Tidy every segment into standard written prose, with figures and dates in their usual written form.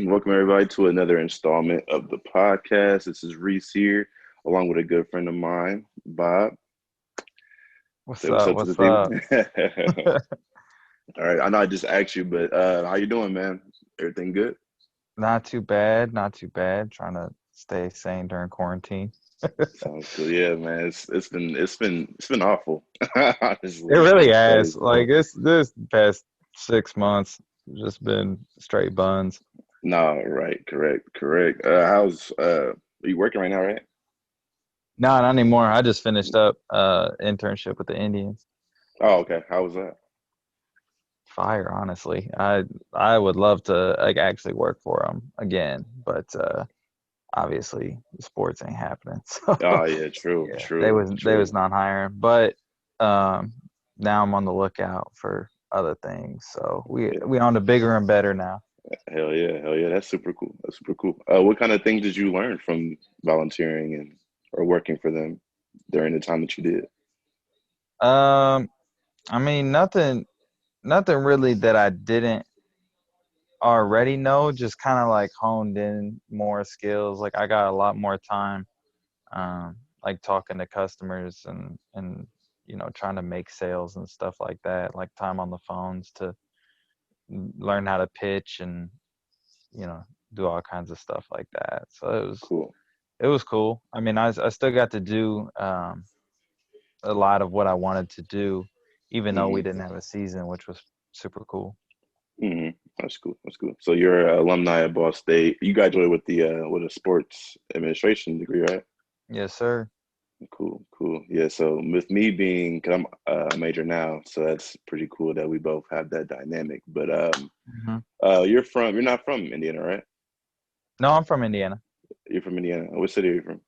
Welcome everybody to another installment of the podcast. This is Reese here, along with a good friend of mine, Bob. What's Say what's up? up to the What's people. up? All right, I know I just asked you, but how you doing, man? Everything good? Not too bad, not too bad. Trying to stay sane during quarantine. Sounds good. Yeah, man. It's been awful. It Honestly, it's really been has. crazy. Like this past 6 months just been straight buns. No, right, correct. How's are you working right now, right? No, not anymore. I just finished up internship with the Indians. Oh, okay. How was that? Fire, honestly. I would love to like actually work for them again, but obviously sports ain't happening. So Oh, yeah, true, yeah, true, they was true. not hiring, but um, now I'm on the lookout for other things. So we on to bigger and better now. Hell yeah, hell yeah. That's super cool. That's super cool. What kind of things did you learn from volunteering and or working for them during the time that you did? Um, I mean nothing really that I didn't already know. Just kind of like honed in more skills. Like I got a lot more time, like talking to customers and trying to make sales and stuff like that. Like time on the phones to learn how to pitch and you know, do all kinds of stuff like that. So Cool. it was cool. I mean, I still got to do a lot of what I wanted to do, even though we hmm didn't have a season, which was super cool. hmm That's cool. That's cool. So you're an alumni at Ball State. You graduated with the with a sports administration degree, right? Yes, sir. Cool, cool. Yeah. So with me being, cause I'm a major now, so that's pretty cool that we both have that dynamic. But Hmm. you're not from Indiana, right? No, I'm from Indiana, You're from Indiana. What city are you from?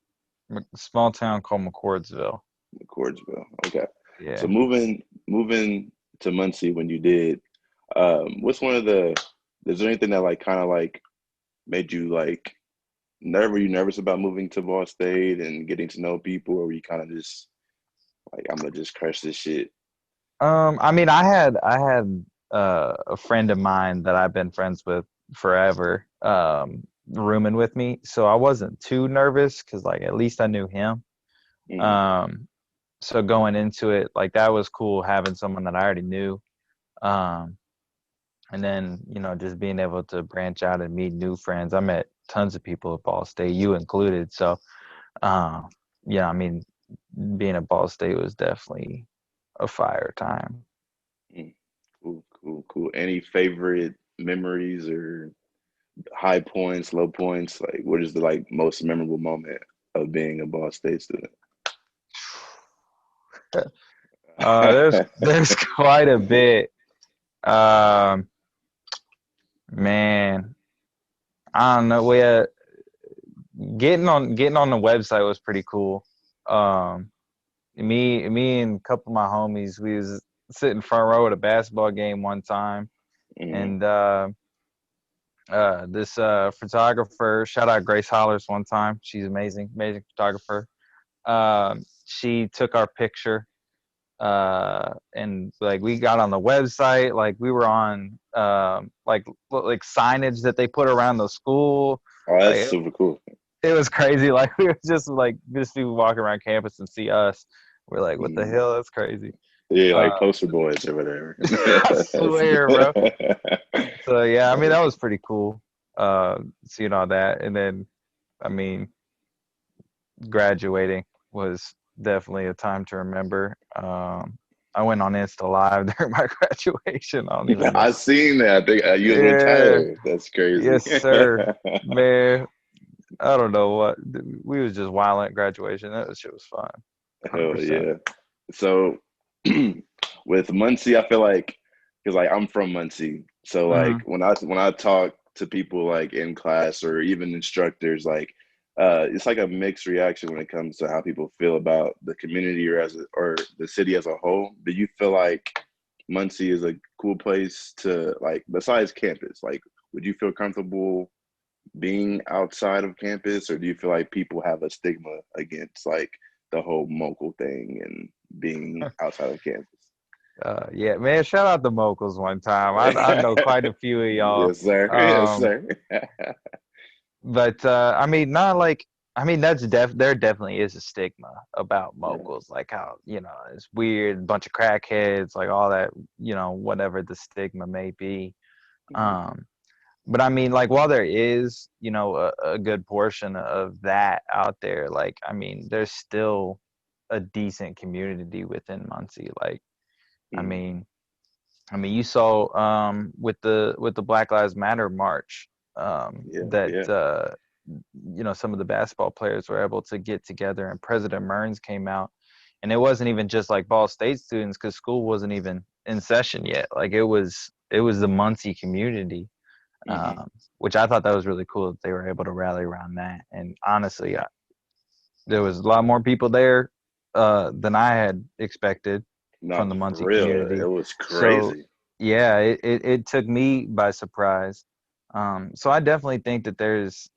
a small town called McCordsville. Cordsville. Okay. So Yeah. moving to Muncie when you did, what's one of the is there anything that like kind of like made you like were you nervous about moving to Ball State and getting to know people, or were you kind of just like I'm gonna just crush this shit? I mean, I had a friend of mine that I've been friends with forever, rooming with me, so I wasn't too nervous because like at least I knew him. Mm, Um, so going into it, like that was cool having someone that I already knew. Um, and then, just being able to branch out and meet new friends. I met tons of people at Ball State, you included. So, uh, yeah, I mean, being at Ball State was definitely a fire time. mm. Cool. Any favorite memories or high points, low points? Like, what is the like most memorable moment of being a Ball State student? There's quite a bit. Um, Man, I don't know. Getting on the website was pretty cool. Um, me and a couple of my homies, we was sitting front row at a basketball game one time, Mm, and this photographer, shout out Grace Hollers one time. She's amazing, amazing photographer. She took our picture, and like we got on the website, like we were on like signage that they put around the school. oh, that's Like super cool. it was crazy. Like we were just people walking around campus and see us. We're like, what the Mm. hell? That's crazy. Yeah, Uh, like poster boys or whatever. I swear, bro. So yeah, I mean that was pretty cool. Seeing all that, and then I mean graduating was definitely a time to remember. I went on Insta Live during my graduation. I don't even know. I seen that. I think you was with Yeah, Tyler. That's crazy. yes, sir. Man, I don't know what we was just wild at graduation. That shit was fun. Hell 100%. yeah. So with Muncie, I feel like because like I'm from Muncie, so like Hmm. when I talk to people like in class or even instructors, like it's like a mixed reaction when it comes to how people feel about the community or the city as a whole. Do you feel like Muncie is a cool place to like besides campus? Like, would you feel comfortable being outside of campus, or do you feel like people have a stigma against like the whole mocal thing and being outside of campus? Yeah, man. Shout out the Mocals one time. I know quite a few of y'all. Yes, sir. Yes, Um, sir. but I mean, not like I mean that's there definitely is a stigma about Yeah. Mocals, like how it's weird, bunch of crackheads, like all that, whatever the stigma may be. Mhm. Um, but I mean, like while there is a good portion of that out there, like I mean, there's still a decent community within Muncie. Like I Mhm. mean. I mean, you saw with the Black Lives Matter march Yeah, that yeah. some of the basketball players were able to get together, and President Mearns came out, and it wasn't even just like Ball State students because school wasn't even in session yet. Like it was the Muncie community, Hmm. which I thought that was really cool that they were able to rally around that. And honestly, there was a lot more people there than I had expected No, from the for Muncie real. It community. was So crazy. yeah, it took me by surprise. So I definitely think that there's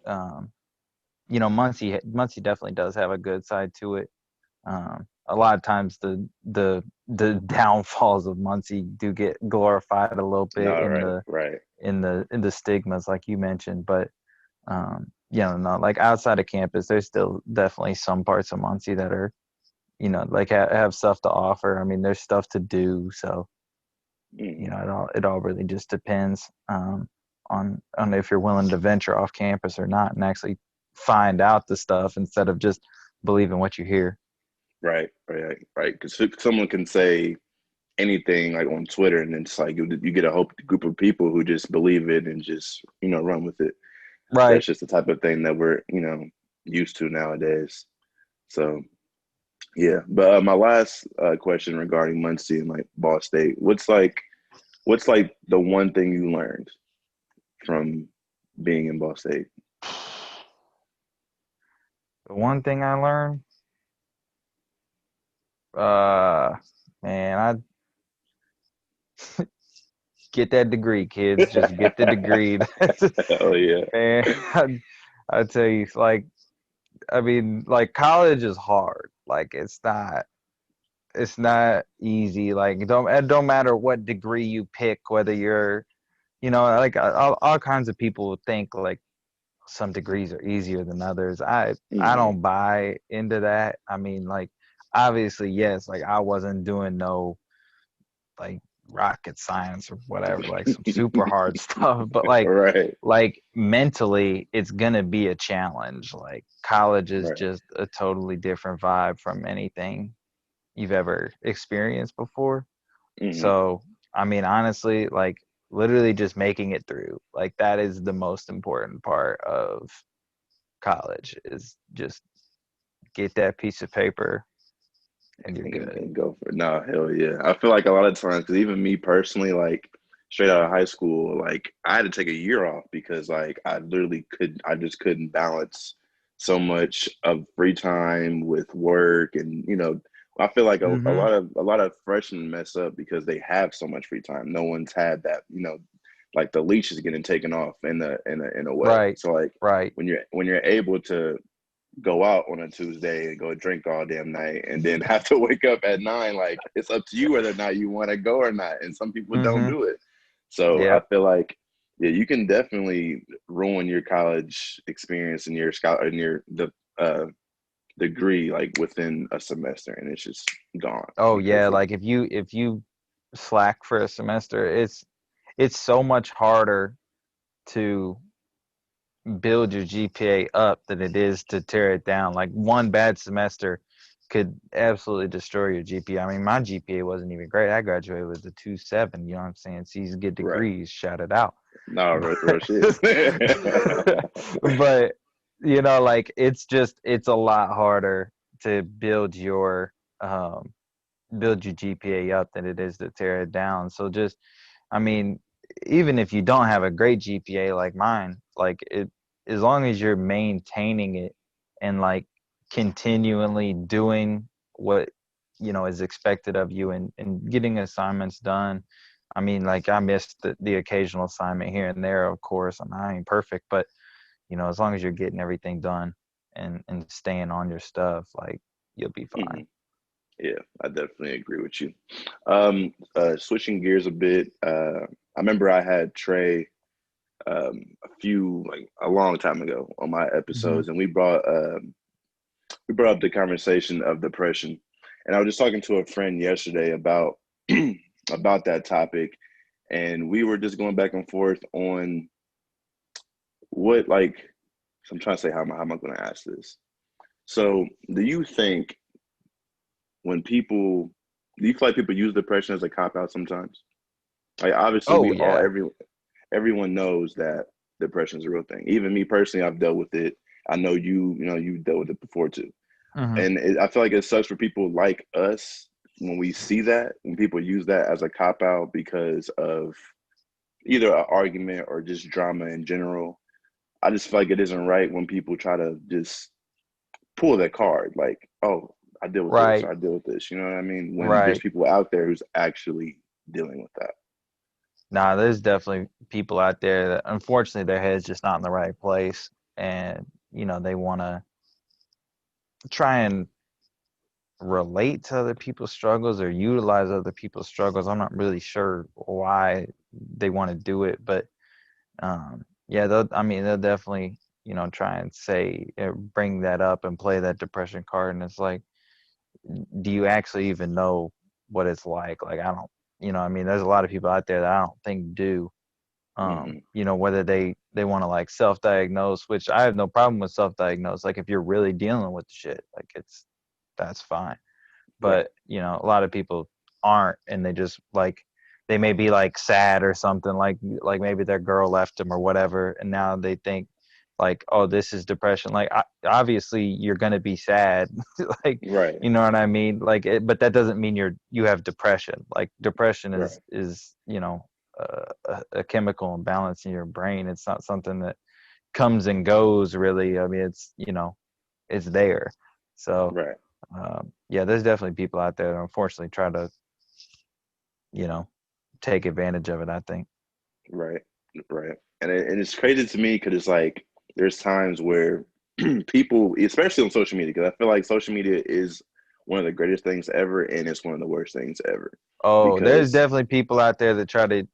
Muncie definitely does have a good side to it. A lot of times the downfalls of Muncie do get glorified a little bit No, in right, the right. stigmas like you mentioned, but not like outside of campus, there's still definitely some parts of Muncie that are like have stuff to offer. I mean, there's stuff to do, so Hmm. it all really just depends on if you're willing to venture off campus or not and actually find out the stuff instead of just believing what you hear. Right, right, right. Because someone can say anything like on Twitter, and it's like you get a whole group of people who just believe it and just run with it. That's Right. just the type of thing that we're used to nowadays. So yeah, but my last question regarding Muncie and like Ball State, what's like the one thing you learned from being in Ball State? The one thing I learned, uh, man, I get that degree, kids. Just get the degree. Oh yeah. Man, I tell you, like, I mean, like, college is hard. Like, it's not easy. Like, it don't matter what degree you pick, whether you're, like all kinds of people think like some degrees are easier than others. I Hmm. don't buy into that. I mean, like, obviously, yes, like I wasn't doing no like rocket science or whatever, like some super hard stuff, but Right, like mentally it's gonna be a challenge. Like college is right. just a totally different vibe from anything you've ever experienced before. Hmm. So I mean, honestly, like literally just making it through, like that is the most important part of college, is just get that piece of paper and you're good. And go for it. No, hell yeah. I feel like a lot of times, because even me personally, like straight out of high school, like I had to take a year off because like I just couldn't balance so much of free time with work, and I feel like a Mm-hmm. lot of freshmen mess up because they have so much free time. No one's had that, like the leash is getting taken off in a way. Right. So like Right. when you're able to go out on a Tuesday and go drink all damn night and then have to wake up at 9. Like it's up to you whether or not you want to go or not. And some people don't Mm-hmm. do it. So I Yep. feel like yeah, you can definitely ruin your college experience and your scholar and your the degree like within a semester, and it's just gone Oh yeah, completely. like if you slack for a semester, it's so much harder to build your GPA up than it is to tear it down. Like one bad semester could absolutely destroy your GPA. I mean, my GPA wasn't even great. I graduated with a 2.7, you know what I'm saying? So you get Right. degrees, shout it out. No, real But, shit. but like it's a lot harder to um build your GPA up than it is to tear it down. So just I mean, even if you don't have a great GPA like mine, like it, as long as you're maintaining it and like continually doing what is expected of you, and getting assignments done. I mean, like I missed the occasional assignment here and there, of course. I ain't perfect, but as long as you're getting everything done and staying on your stuff, like you'll be fine. Mhm. Yeah, I definitely agree with you. Switching gears a bit, I remember I had Trey a long time ago on my Hmm. episodes, and we brought up the conversation of depression, and I was just talking to a friend yesterday about about that topic, and we were just going back and forth on what like. So I'm trying to say how am I going to ask this? So, do you think when people do you feel like people use depression as a cop out sometimes? Like obviously Oh we all yeah. everyone knows that depression is a real thing. Even me personally, I've dealt with it. I know you dealt with it before too. Hmm. And I feel like it sucks for people like us when we see that, when people use that as a cop out because of either an argument or just drama in general. I just feel like it isn't right when people try to just pull that card, like, oh, I deal with this or Right. I deal with this. You know what I mean? When there's Right. people out there who's actually dealing with that. Nah, there's definitely people out there that unfortunately their head's just not in the right place, and they want to try and relate to other people's struggles or utilize other people's struggles. I'm not really sure why they want to do it, but yeah, they'll definitely try and say bring that up and play that depression card, and it's like, do you actually even know what it's like? Like, I don't, there's a lot of people out there that I don't think do. Hmm. Whether they want to like self-diagnose, which I have no problem with self-diagnose. Like, if you're really dealing with the shit, like, that's fine. Right. But a lot of people aren't, and they just like, they may be like sad or something, like maybe their girl left them or whatever, and now they think like, oh, this is depression. Like, obviously you're gonna be sad. Like, Right. you know what I mean? Like, but that doesn't mean you have depression. Like, depression Right. is a chemical imbalance in your brain. It's not something that comes and goes, really. I mean, it's there. So Right. yeah, there's definitely people out there that unfortunately try to, you know, take advantage of it, I think. Right. Right. And it's crazy to me because it's like there's times where people, especially on social media, because I feel like social media is one of the greatest things ever, and it's one of the worst things ever. Oh, there's Because definitely people out there that try to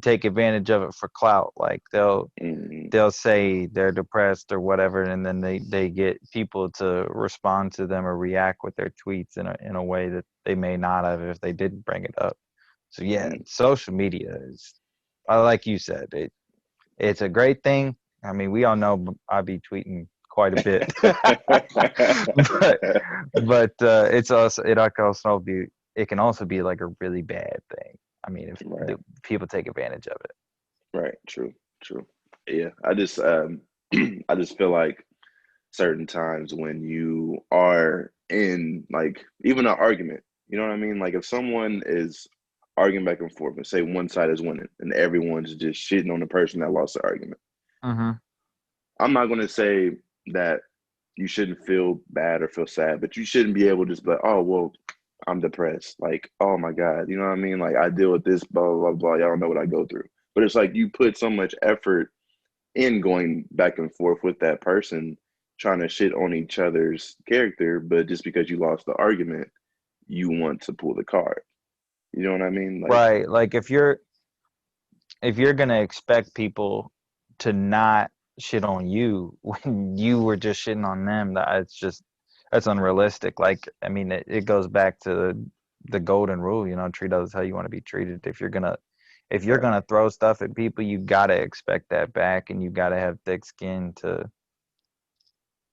take advantage of it for clout. Like, mm, they'll say they're depressed or whatever, and then they get people to respond to them or react with their tweets in a way that they may not have if they didn't bring it up. So yeah, mm. social media is, like you said, it's a great thing. I mean, we all know I be tweeting quite a bit, but it can also be like a really bad thing. I mean, if Right. the people take advantage of it. Right. True. True. Yeah. I just I just feel like certain times when you are in like even an argument, you know what I mean? Like if someone is arguing back and forth and say one side is winning and everyone's just shitting on the person that lost the argument. Mm-hmm. I'm not gonna say that you shouldn't feel bad or feel sad, but you shouldn't be able to just be like, oh well, I'm depressed. Like, oh my God, you know what I mean? Like I deal with this, blah, blah, blah. Y'all don't know what I go through. But it's like you put so much effort in going back and forth with that person, trying to shit on each other's character, but just because you lost the argument, you want to pull the card. You know what I mean? Like, Right. Like, if you're gonna expect people to not shit on you when you were just shitting on them, that's unrealistic. Like, I mean, it goes back to the golden rule, treat others how you want to be treated. If you're right, gonna throw stuff at people, you gotta expect that back, and you gotta have thick skin to,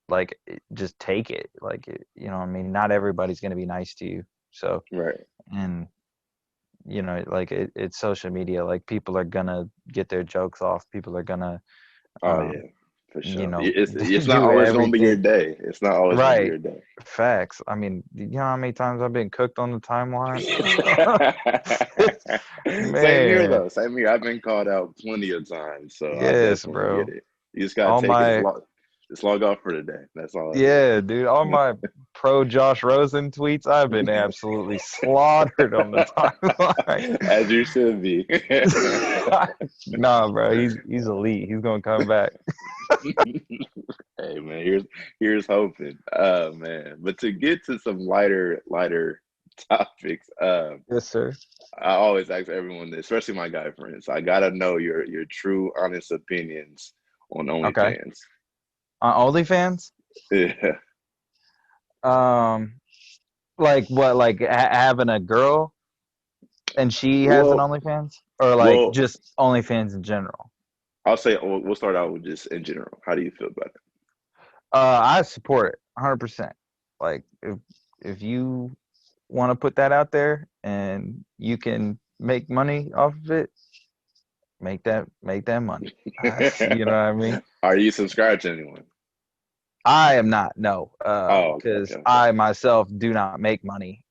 like, just take it. Like, I mean, not everybody's gonna be nice to you. So, right. and like, it's social media. Like, people are gonna get their jokes off. People are gonna, Oh um, yeah, for sure. It's not do always going to be your everything day. It's not always going to be right. your day. Facts. I mean, you know how many times I've been cooked on the timeline? Same here Man, though. Same here. I've been called out plenty of times, so I yes, definitely get bro. it. You just gotta All take it. my Just log off for the day. That's all Yeah, dude. All my pro Josh Rosen tweets, I've been it absolutely slaughtered on the timeline. is. As you should be. Nah, bro, he's elite. He's gonna come back. Hey man, here's hoping. Man. But to get to some lighter topics, Yes, sir. I always ask everyone this, especially my guy friends. I gotta know your true, honest opinions on Okay. OnlyFans. OnlyFans? Yeah. Um, like what? Like having a girl and she has an Well, OnlyFans, or like well, just OnlyFans in general? I'll say we'll start out with just in general. How do you feel about I support it 100%. Like if you want to put that out there and you can make money off of it, make that money. You know it? what I mean? Are you subscribed to anyone? I am not, no, Oh, okay, because okay, I myself do not make money.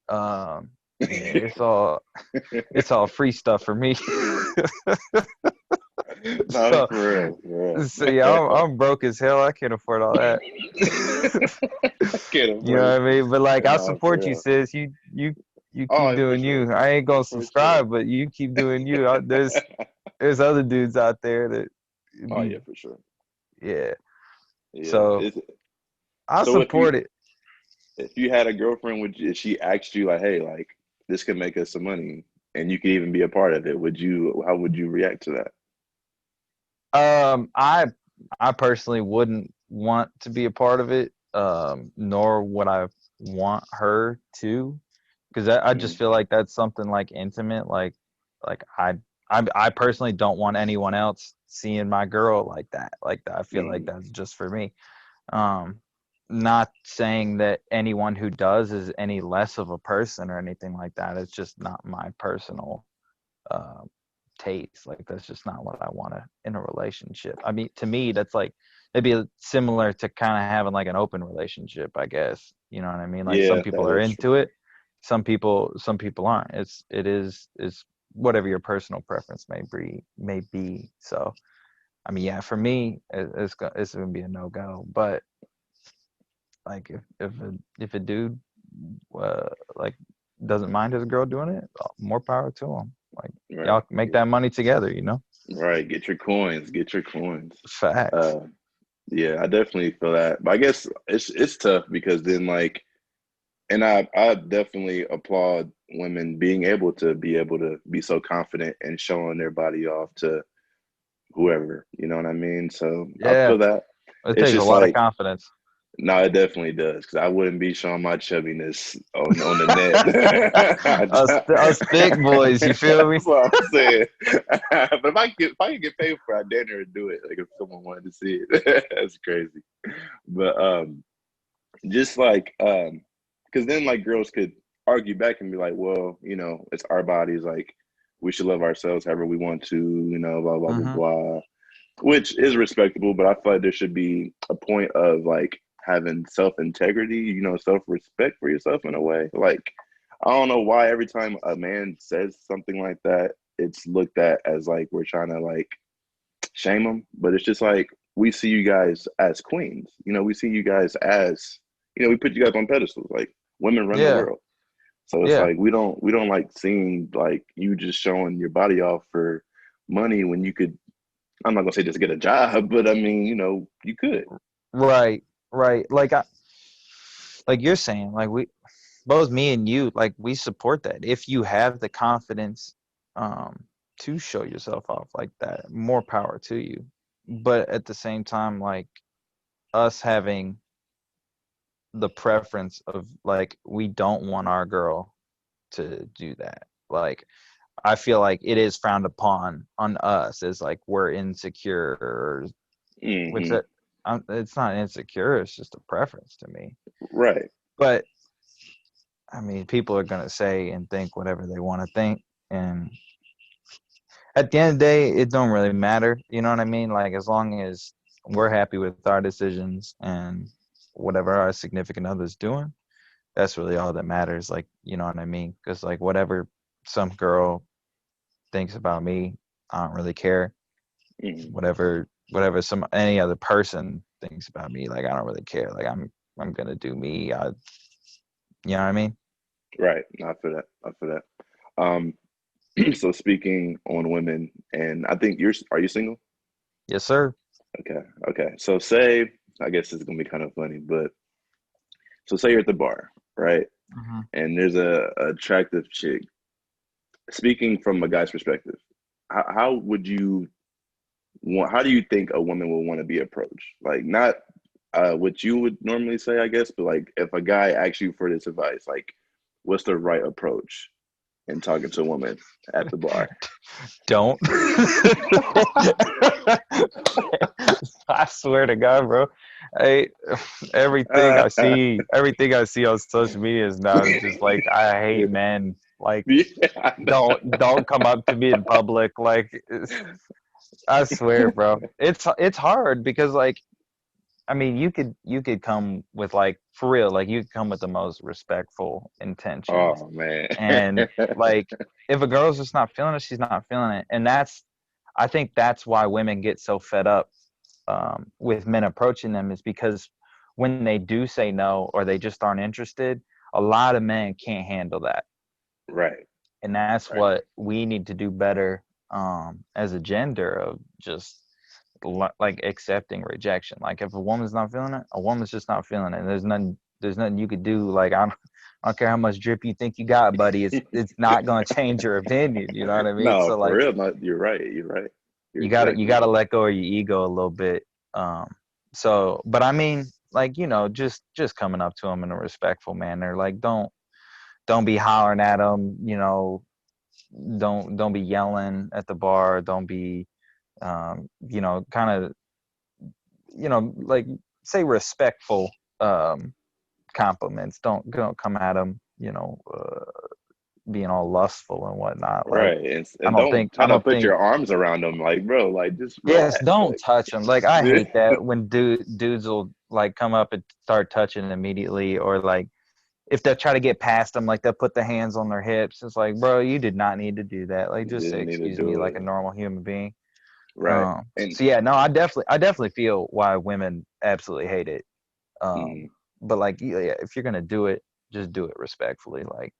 Yeah, okay. it's all free stuff for me. No, so for so yeah, I'm broke as hell. I can't afford all that. real. I can't You know afford what I mean? But like, I no, for support you, real. sis. You keep Oh, for doing sure. you. I ain't gonna For sure. subscribe, but you keep doing you. There's other dudes out there that Oh be yeah, for sure. yeah. Yeah. So I So support it. if you had a girlfriend, would you, if she asked you like, hey, like this could make us some money and you could even be a part of it, would you how would you react to that? Um, I I personally wouldn't want to be a part of it. Nor would I want her to, because I just Mm, feel like that's something like intimate. Like I personally don't want anyone else seeing my girl like that. Like that. I feel like mm, that's just for me. Um, Not saying that anyone who does is any less of a person or anything like that. It's just not my personal uh, taste. Like that's just not what I want in a relationship. I mean, to me, that's like maybe similar to kind of having like an open relationship, I guess. You know what I mean? Like some yeah, people are that's into true. it, some people aren't. It's whatever your personal preference may be. So I mean, yeah, for me, it's gonna be a no go. But like if a dude like doesn't mind his girl doing it, more power to him. Like Right. y'all can make that money together, you know? Right. Get your coins. Get your coins. Facts. Uh yeah, I definitely feel that. But I guess it's tough because then like and I definitely applaud women being able to be so confident and showing their body off to whoever, you know what I mean? So I Yeah, feel that. it It's takes a just lot of like confidence. no, it definitely does because I wouldn't be showing my chubbiness on the net. Us thick boys, you feel me? That's what I'm saying. But if I could get paid for it, I'd dare to do it. Like if someone wanted to see it, that's crazy. But just like because then like girls could argue back and be like, well, you know, it's our bodies. Like we should love ourselves however we want to. You know, blah blah blah Hmm. blah, which is respectable, but I feel like there should be a point of like having self integrity, you know, self respect for yourself in a way. Like, I don't know why every time a man says something like that, it's looked at as like we're trying to like shame them, but it's just like we see you guys as queens. You know, we see you guys as, you know, we put you guys on pedestals. Like women run the Yeah, world. So it's yeah. like we don't like seeing like you just showing your body off for money when you could I'm not gonna say just get a job, but I mean, you know, you could. Right, right. Like you're saying, like both me and you, like we support that. If you have the confidence um to show yourself off like that, more power to you. But at the same time, like us having the preference of like we don't want our girl to do that. Like I feel like it is frowned upon on us as like we're insecure, or which Hmm. that it's not insecure. It's just a preference to me. Right. But I mean, people are gonna say and think whatever they want to think, and at the end of the day, it don't really matter. You know what I mean? Like as long as we're happy with our decisions and whatever our significant other's doing, that's really all that matters. Like, you know what I mean? Because like whatever some girl thinks about me, I don't really care. Hmm. Whatever some any other person thinks about me, like I don't really care. Like I'm gonna do me. You know what I mean? Right. No, I feel that. I feel that. So speaking on women, and I think you're are you single? Yes, sir. Okay. Okay. So say I guess it's gonna be kind of funny, but so say you're at the bar, right? Hmm. And there's a attractive chick. Speaking from a guy's perspective, how would you want? How do you think a woman would want to be approached? Like not what you would normally say, I guess, but like if a guy asks you for this advice, like what's the right approach in talking to a woman at the bar? Don't. I swear to God, bro. I everything I see on social media is now just like I hate men. Like Yeah, I know. don't come up to me in public. Like I swear, bro. It's hard because like I mean you could come with like for real, like you could come with the most respectful intentions. Oh man. And like if a girl's just not feeling it, she's not feeling it. And I think that's why women get so fed up with men approaching them is because when they do say no or they just aren't interested, a lot of men can't handle that. Right, And that's right. what we need to do better as a gender of just like accepting rejection. Like if a woman's not feeling it, a woman's just not feeling it. And there's nothing you could do. Like I don't care how much drip you think you got, buddy. It's not gonna change your opinion. You know what I mean? No, So for like real. No, you're right. You're right. You're you exactly gotta right. let go of your ego a little bit. So but I mean, like, you know, just coming up to them in a respectful manner. Like don't be hollering at them, you know, don't be yelling at the bar, don't be you know, kind of, you know, like say respectful compliments. Don't come at them, you know, being all lustful and whatnot. Like Right. And don't I try to don't put think your arms around them like, bro, like just yes, relax. don't Like touch them. Like I yeah. hate that when dudes will like come up and start touching immediately, or like if they try to get past them, like they'll put the hands on their hips. It's like, bro, you did not need to do that. Like just say Didn't need to excuse me do like a it. normal human being. Right. And So yeah, no, I definitely feel why women absolutely hate it. mm, But like, yeah, if you're gonna do it, just do it respectfully. Like,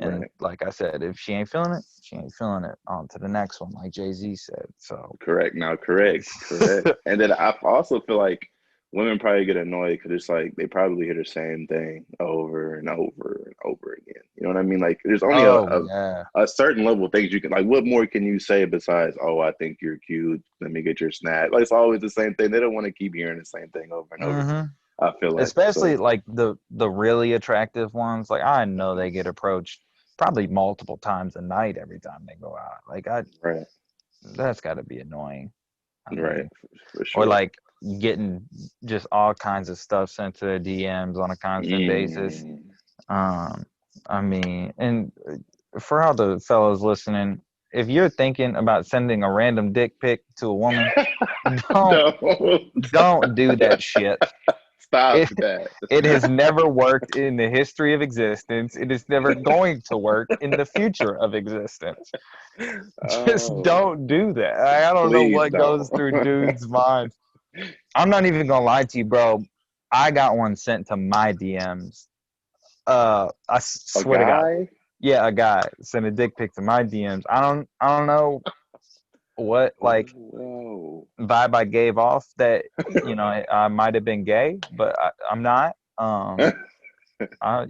and right. like I said, if she ain't feeling it, she ain't feeling it. On to the next one, like Jay-Z said. So, Correct. Now, correct. Correct. And then I also feel like women probably get annoyed because it's like they probably hear the same thing over and over and over again. You know what I mean? Like there's only oh yeah, a certain level of things you can like. What more can you say besides, "Oh, I think you're cute. Let me get your snack." Like it's always the same thing. They don't want to keep hearing the same thing over and over. hmm I feel like especially so. like the really attractive ones. Like I know they get approached probably multiple times a night every time they go out. Like I Right. that's got to be annoying. I Right. mean, For or sure. like getting just all kinds of stuff sent to their DMs on a constant basis. Mm. Um, I mean, and for all the fellows listening, if you're thinking about sending a random dick pic to a woman, don't Don't don't do that shit. stop It that. it has never worked in the history of existence. It is never going to work in the future of existence. Just Oh, don't do that. I don't know please what don't. goes through dudes' minds. I'm not even gonna lie to you, bro. I got one sent to my DMs. I A swear to God. guy? Yeah, a guy sent a dick pic to my DMs. I don't know what like Whoa. vibe I gave off that you know I might have been gay, but I'm not.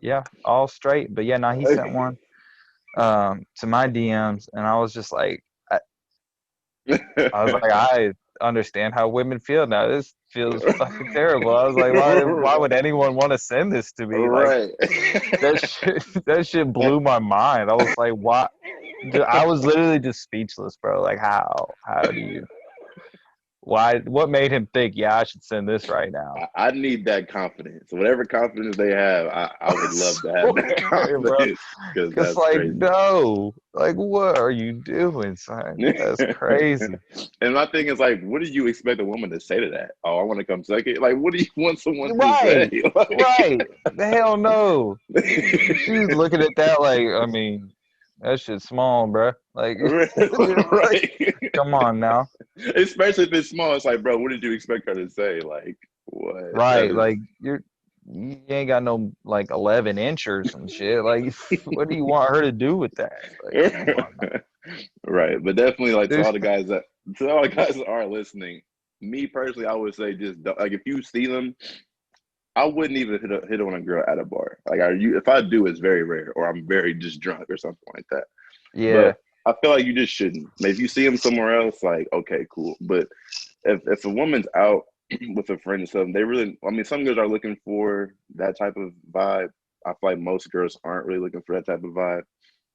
Yeah, all straight. But yeah, no, he sent one to my DMs, and I was just like, I was like, I understand how women feel now. This feels fucking terrible. I was like, why would anyone want to send this to me? Like Right. that shit blew my mind. I was like, why? I was literally just speechless, bro. Like how do you why what made him think, yeah, I should send this right now? I need that confidence. Whatever confidence they have, I I would love to have that swear, bro. confidence because Cause that's like crazy. no, like what are you doing, son? That's crazy. And my thing is like, what do you expect a woman to say to that? Oh, I want to come suck it. Like, what do you want someone to say? Right, right. The hell no. She was Like, looking at that like, I mean, that shit's small, bro. Like, like, right. come on now. Especially if it's small, it's like, bro, what did you expect her to say? Like, what? That Right, is like you ain't got no like 11 inch or some shit. Like, what do you want her to do with that? Like, come on now. right. But definitely, like There's, to all the guys that are listening, me personally, I would say just like if you see them, I wouldn't even hit on a girl at a bar. Like if I do, it's very rare, or I'm very just drunk or something like that. Yeah. But I feel like you just shouldn't. If you see them somewhere else, like okay, cool. But if a woman's out with a friend or something, they really, I mean, some girls are looking for that type of vibe. I feel like most girls aren't really looking for that type of vibe.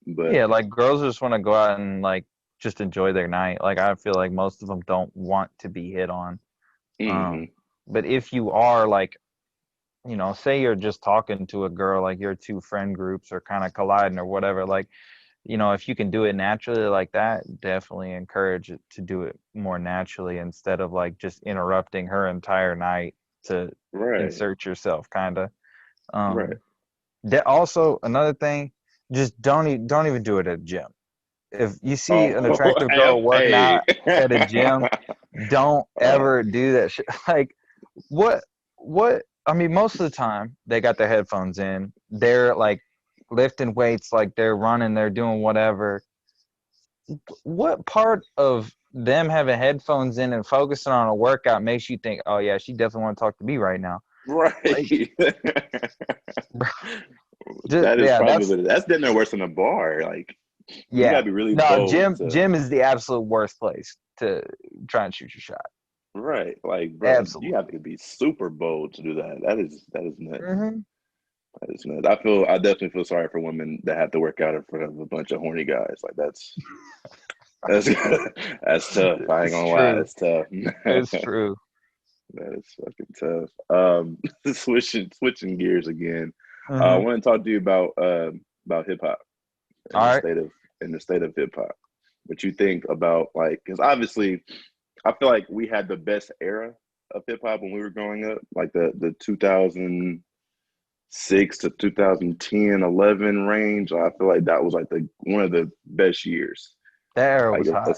But Yeah, like girls just want to go out and like just enjoy their night. Like I feel like most of them don't want to be hit on. hmm Um, but if you are like, say you're just talking to a girl, like your two friend groups are kind of colliding or whatever, like, if you can do it naturally like that, definitely encourage it to do it more naturally instead of like just interrupting her entire night to right, insert yourself, kind of. right. Um, that also another thing, just don't even do it at a gym. If you see an Oh, attractive girl working hey. out at a gym, don't uh, ever do that shit. Like what I mean, most of the time they got their headphones in. They're like lifting weights, like they're running, they're doing whatever. What part of them having headphones in and focusing on a workout makes you think, oh yeah, she definitely want to talk to me right now? Like, right. just That is yeah, probably what that's dinner worse than a bar. Like you gotta yeah. be really No, bold gym to gym is the absolute worst place to try and shoot your shot. right. Like, bro, you have Absolutely. to be super bold to do that. That is nuts. Hmm. That is nuts. I definitely feel sorry for women that have to work out in front of a bunch of horny guys. Like that's that's tough. I ain't It's gonna lie, true. that's tough. It's true. That is fucking tough. Switching gears again. I Hmm. want to talk to you about hip hop All and right. the state of hip hop. What you think about like because obviously I feel like we had the best era of hip hop when we were growing up, like the 2006 to 2010, 11 range. I feel like that was like the one of the best years. That era Like was hot.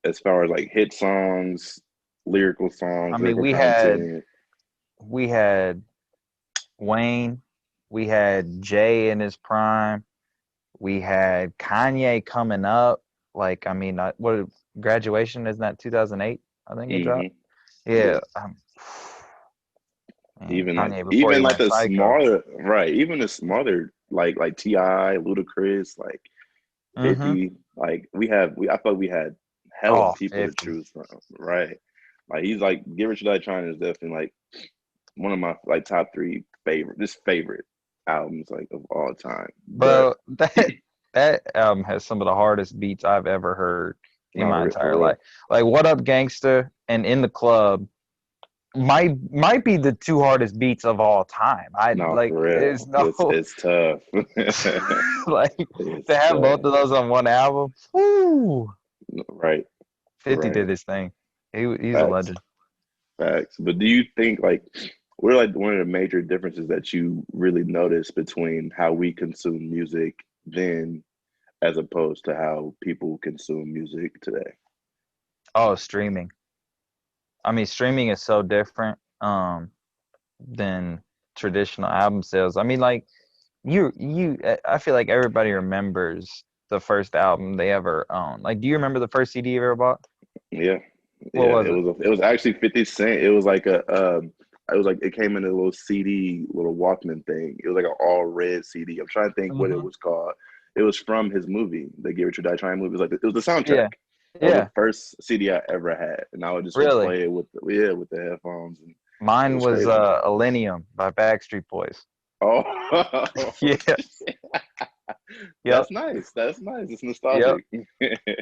as far as like hit songs, lyrical I songs, mean, lyrical we content. had Wayne, we had Jay in his prime, we had Kanye coming up. Like, I mean, what graduation isn't that 2008? I think it dropped. hmm Yeah, Yeah. man, Kanye before he Even like went the psycho. smaller right, even the smaller like T.I., Ludacris, like Mm-hmm. 50, like I feel like we had hella Oh, people to 50. choose from, right? Like he's like Get Rich or Die Trying is definitely like one of my like top three favorite albums like of all time. But Bro, that album has some of the hardest beats I've ever heard in no, my for entire real. life. Like What Up Gangsta and In the Club might be the two hardest beats of all time. I No, like for there's real. no It's tough. like to It's have both tough. of those on one album. Woo! Right, 50 right. did his thing. He's a Facts. legend. Facts. But do you think like what are like one of the major differences that you really notice between how we consume music then as opposed to how people consume music today? Oh, streaming. I mean, streaming is so different than traditional album sales. I mean, like I feel like everybody remembers the first album they ever owned. Like, do you remember the first CD you ever bought? Yeah. What Yeah. was it? It was actually 50 Cent. It was like it was like it came in a little CD, little Walkman thing. It was like an all red CD. I'm trying to think what it Hmm. was called. It was from his movie, the Get Rich or Die Trying movie. It was the soundtrack. Yeah, That was the yeah, first CD I ever had, and I would really. play it with yeah with the headphones, and it Mine was was crazy. Millennium by Backstreet Boys. Oh, Yeah, shit. yep, That's nice. That's nice. It's yep, nostalgic.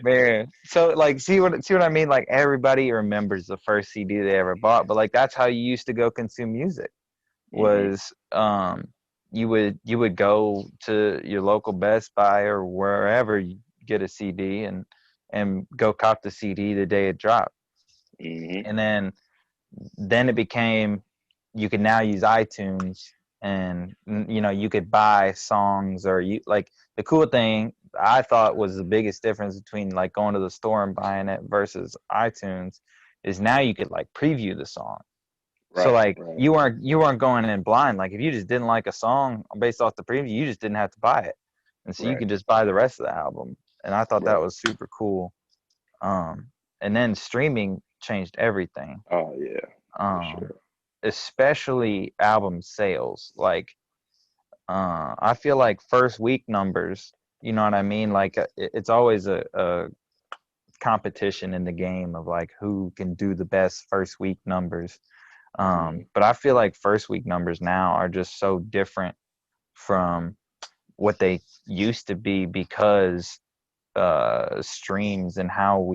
man. So like, see what I mean? Like everybody remembers the first CD they ever bought, but like that's how you used to go consume music. hmm Was you would go to your local Best Buy or wherever you get a CD and go cop the CD the day it dropped. hmm And then it became you could now use iTunes and you could buy songs or you like the cool thing I thought was the biggest difference between like going to the store and buying it versus iTunes is now you could like preview the song. So Right. like Right. you weren't going in blind. Like if you just didn't like a song based off the preview, you just didn't have to buy it. And so you Right. could just buy the rest of the album. And I thought that Right. was super cool. Um and then streaming changed everything. Oh yeah, for Um, sure. Especially album sales. Like, I feel like first week numbers. You know what I mean? Like, it's always a competition in the game of like who can do the best first week numbers. Mhm. But I feel like first week numbers now are just so different from what they used to be because streams and how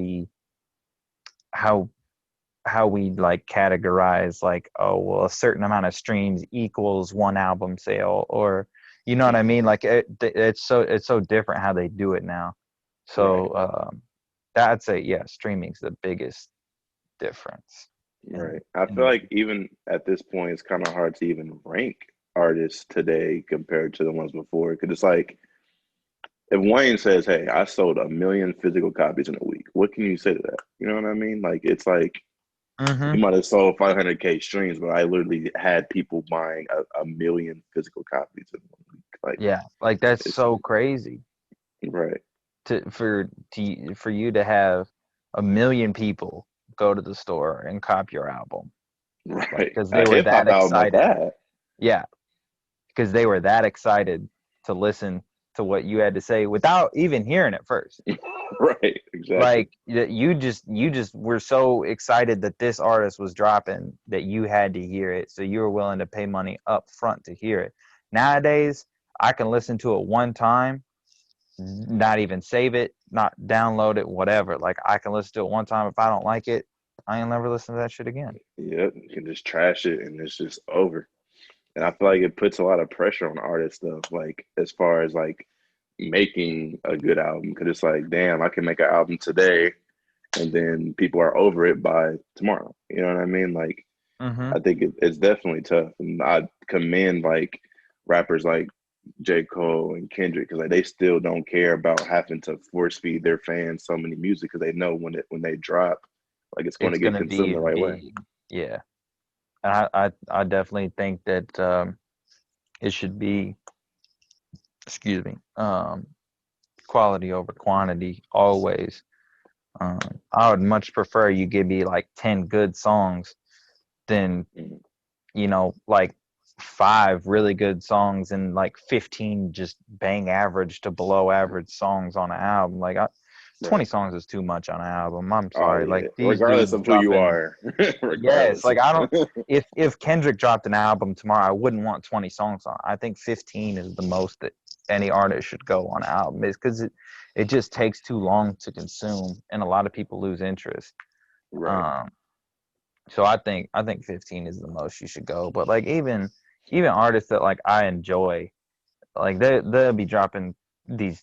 how we like categorize like, oh well, a certain amount of streams equals one album sale, or you know what I mean, like it's so different how they do it now. Right. So I'd say yeah, streaming's the biggest difference Right. I in feel like music. even at this point, it's kind of hard to even rank artists today compared to the ones before. Because it's like, if Wayne says, "Hey, I sold 1 million physical copies in a week," what can you say to that? You know what I mean? Like, it's like you Mm-hmm. might have sold 500K streams, but I literally had people buying 1 million physical copies in 1 week. Like, Yeah, like that's it's so crazy right, for you to have 1 million people go to the store and cop your album, like right. because they A were hip that hop album at excited. that. Yeah, because they were that excited to listen to what you had to say without even hearing it first. Right, exactly. Like you just were so excited that this artist was dropping that you had to hear it, so you were willing to pay money up front to hear it. Nowadays, I can listen to it one time, not even save it, not download it, whatever. Like I can listen to it one time. If I don't like it, I ain't never listen to that shit again. Yep, you can just trash it and it's just over. And I feel like it puts a lot of pressure on artists though, like as far as like making a good album. Because it's like, damn, I can make an album today and then people are over it by tomorrow. You know what I mean? Like, Mm-hmm. I think it's definitely tough. And I commend like rappers like J. Cole and Kendrick because like they still don't care about having to force feed their fans so many music because they know when they drop, like it's going to It's get gonna consumed be the right way. big. Yeah. I definitely think that it should be, excuse me, quality over quantity always. I would much prefer you give me like 10 good songs than, Mhm. like 5 really good songs and like 15 just bang average to below average songs on an album. Like 20 Right. songs is too much on an album. I'm Oh sorry. Like yeah. these Regardless dudes of who you dropping. are, Yes, regardless like of I don't. If Kendrick dropped an album tomorrow, I wouldn't want 20 songs on. I think 15 is the most that any artist should go on an album, is because it just takes too long to consume, and a lot of people lose interest. right. Um, so I think 15 is the most you should go. But like even artists that like I enjoy, like they'll be dropping these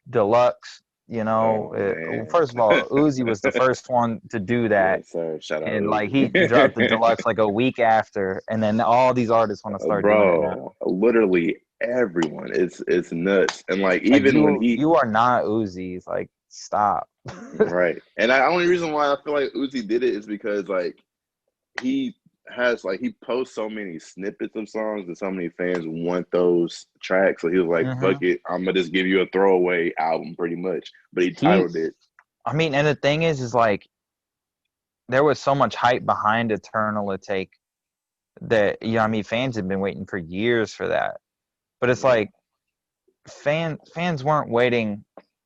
deluxe. Oh Well, man. first of all, Uzi was the first one to do that, Yes, sir. Shout out and like he dropped the Uzi. deluxe like a week after, and then all these artists want to start doing it now. Bro, literally everyone. It's nuts. And like Like even when he you are not Uzi's. Like stop. right. And the only reason why I feel like Uzi did it is because like he he posts so many snippets of songs and so many fans want those tracks. So he was like, Hmm. fuck it, I'm gonna just give you a throwaway album pretty much. But he He, titled it I mean, and the thing is like there was so much hype behind Eternal Atake that I mean, fans have been waiting for years for that. But it's right. like fans weren't waiting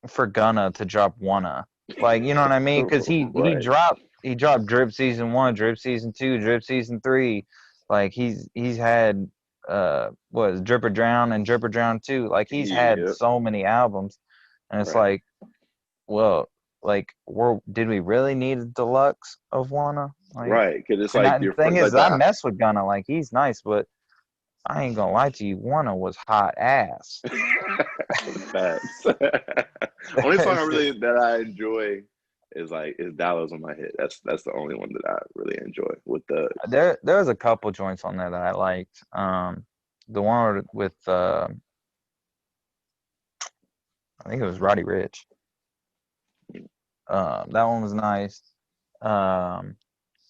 for Gunna to drop Wanna. Like, you know what I mean? Because Right. he dropped Drip Season 1, Drip Season 2, Drip Season 3. Like he's had what is Drip or Drown and Drip or Drown 2. Like he's had Yep. so many albums, and it's Right. like, well, like did we really need a deluxe of Wanna? Like, Right. Because it's and like the your thing is, like I the mess with Gunna. Like he's nice, but I ain't gonna lie to you, Wanna was hot ass. facts. Only song That I shit. really that I enjoy is Dollars on My Head. That's the only one that I really enjoy with the There was a couple joints on there that I liked. The one with I think it was Roddy Rich. That one was nice. Um,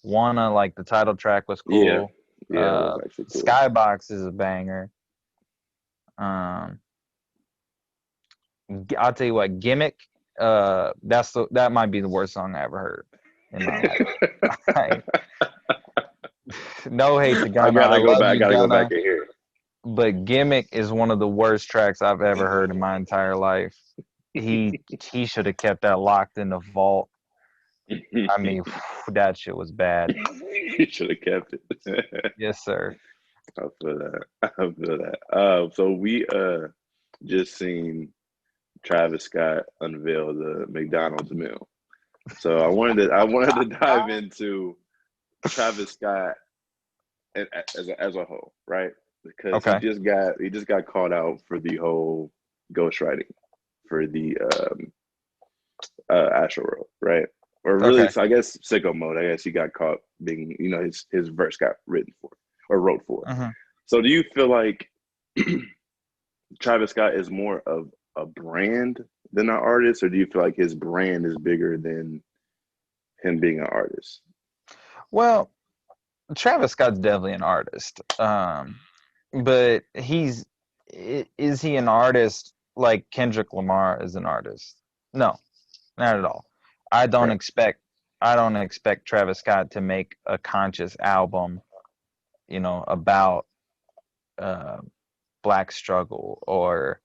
Wanna, like the title track was yeah. cool. Yeah, that was actually cool. Skybox is a banger. Um, I'll tell you what, Gimmick. That might be the worst song I ever heard. in my life. Like, no hate to I Gunna. I gotta go love back. I you, gotta go back Gunna. and hear But Gimmick is one of the worst tracks I've ever heard in my entire life. He should have kept that locked in the vault. it. I mean, that shit was bad. You should have kept it. Yes, sir. I feel that. I feel that. So we just seen Travis Scott unveil the McDonald's meal. So I wanted to dive into Travis Scott as a whole, right? Because he Okay. just got called out for the whole ghostwriting for the Astroworld, right? Or really, Okay. so I guess sicko mode. I guess he got caught being, his verse got written for or wrote for. Hmm. So do you feel like Travis Scott is more of a brand than an artist, or do you feel like his brand is bigger than him being an artist? Well, Travis Scott's definitely an artist. But is he an artist like Kendrick Lamar is an artist? No, not at all. I don't Right. expect I don't expect Travis Scott to make a conscious album, about uh, black struggle or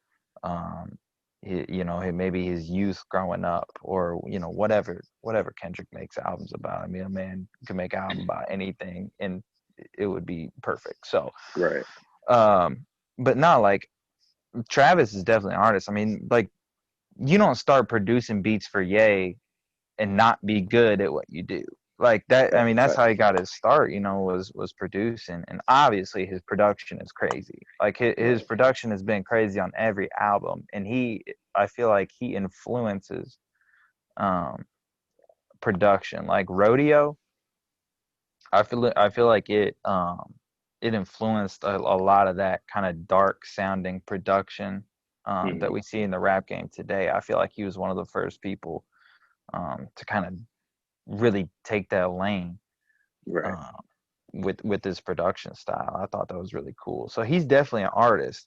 maybe his youth growing up or whatever Kendrick makes albums about. I mean, a man can make an album about anything and it would be perfect. So, Right. um, but not like Travis is definitely an artist. I mean, like you don't start producing beats for Ye and not be good at what you do. Like that, I That's mean, a that's fact. how he got his start, was producing. And obviously his production is crazy. Like his Right. production has been crazy on every album. And I feel like he influences um production. Like Rodeo, I feel like it influenced a lot of that kind of dark sounding production that Hmm. we see in the rap game today. I feel like he was one of the first people to kind of really take that lane Right. um, with his production style. I thought that was really cool. So he's definitely an artist,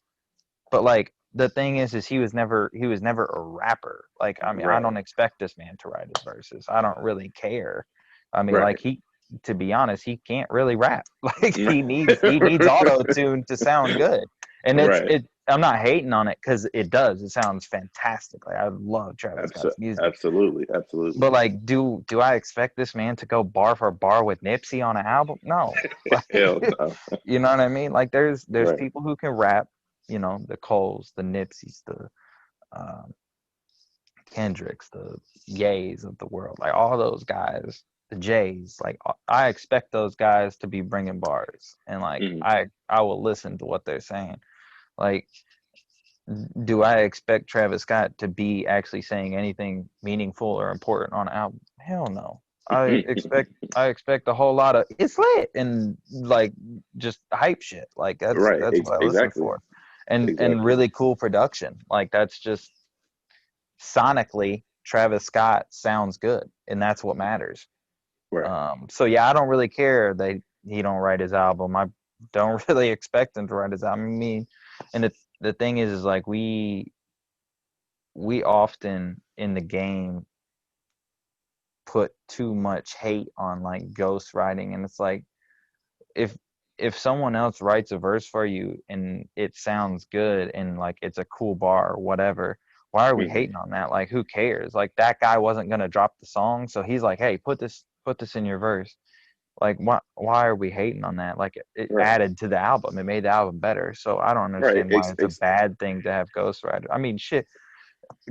but like the thing is he was never a rapper. Like I mean, I Right. don't expect this man to write his verses. I don't really care. I mean, Right. like to be honest, he can't really rap. Like he needs auto tune to sound good. And Right. I'm not hating on it because it does. It sounds fantastic. Like I love Travis Scott's music. Absolutely. Absolutely. But like, do I expect this man to go bar for bar with Nipsey on an album? No. Hell Like, no. you know what I mean? Like, there's Right. people who can rap. The Coles, the Nipseys, the um, Kendricks, the Yays of the world. Like all those guys, the Jays. Like I expect those guys to be bringing bars, and like Hmm. I will listen to what they're saying. Like, do I expect Travis Scott to be actually saying anything meaningful or important on an album? Hell no. I expect a whole lot of it's lit and like just hype shit. Like that's Right. that's what I listen Exactly. for. And Exactly. really cool production. Like that's just sonically Travis Scott sounds good and that's what matters. Right. So yeah, I don't really care that he don't write his album. I don't really expect him to write his album. I mean, and the thing is like we often in the game put too much hate on like ghostwriting, and it's like if if someone else writes a verse for you and it sounds good and like it's a cool bar or whatever, why are we Hmm. hating on that? Like who cares? Like that guy wasn't gonna drop the song, so he's like, hey, put this in your verse. Like why are we hating on that? Like it Right. added to the album, it made the album better. So I don't Right. understand why it's a bad thing to have ghostwriter. I mean, shit,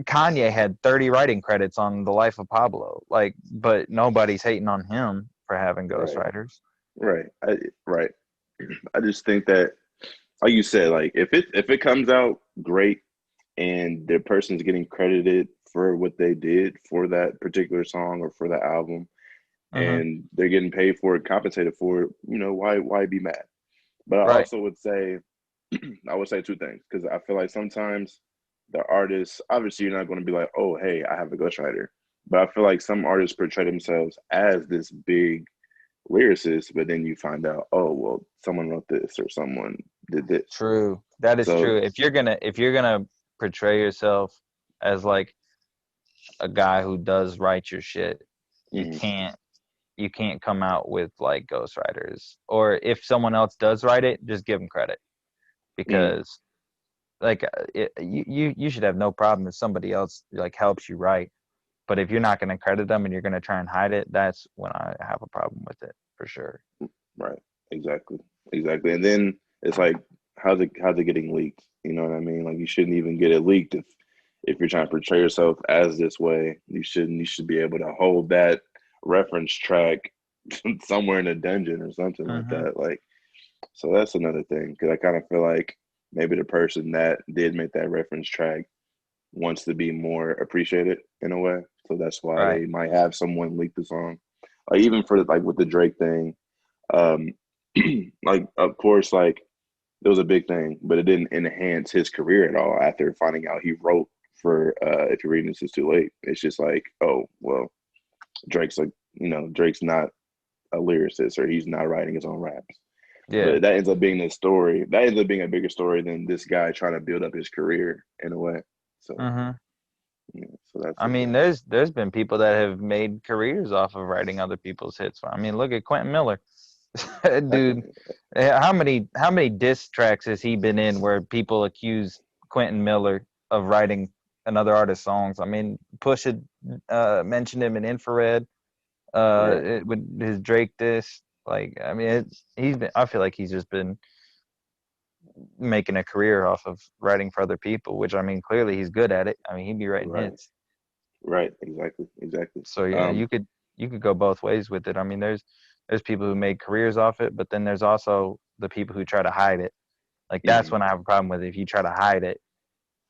Kanye had 30 writing credits on The Life of Pablo. Like, but nobody's hating on him for having Right. ghostwriters. Right. Right. I just think that, like you said, like if it comes out great and the person's getting credited for what they did for that particular song or for that album, Mm-hmm. and they're getting paid for it, compensated for it, why be mad? But I Right. also would say, I would say two things because I feel like sometimes the artists, obviously, you're not going to be like, oh, hey, I have a ghostwriter. But I feel like some artists portray themselves as this big lyricist, but then you find out, oh, well, someone wrote this or someone did this. True. That is So, true. If you're gonna portray yourself as like a guy who does write your shit, you mhm, can't. you can't come out with like ghostwriters, or if someone else does write it, just give them credit, Mm, because like you should have no problem if somebody else like helps you write, but if you're not going to credit them and you're going to try and hide it, that's when I have a problem with it for sure. right. Exactly. Exactly. And then it's like, how's it getting leaked? You know what I mean? Like you shouldn't even get it leaked if you're trying to portray yourself as this way. You should be able to hold that reference track somewhere in a dungeon or something like Hmm. that. Like, so that's another thing, because I kind of feel like maybe the person that did make that reference track wants to be more appreciated in a way. So that's why Right. they might have someone leak the song. Like even for like with the Drake thing, um, like of course, like it was a big thing, but it didn't enhance his career at all. After finding out he wrote for "If You're Reading This Is Too Late," it's just like, oh well, Drake's like, Drake's not a lyricist, or he's not writing his own raps. Yeah. But that ends up being the story. That ends up being a bigger story than this guy trying to build up his career in a way. So Hmm. yeah, so that's I the mean, thing. there's been people that have made careers off of writing other people's hits. I mean, look at Quentin Miller. Dude, how many diss tracks has he been in where people accuse Quentin Miller of writing another artist's songs? I mean, Push had mentioned him in Infrared, Right, with his Drake diss. Like, I mean, he's been. I feel like he's just been making a career off of writing for other people, which I mean, clearly he's good at it. I mean, he'd be writing right, hits. right. Exactly, exactly. So yeah, Um, you could go both ways with it. I mean, there's people who made careers off it, but then there's also the people who try to hide it. Like that's mhm, when I have a problem with it. If you try to hide it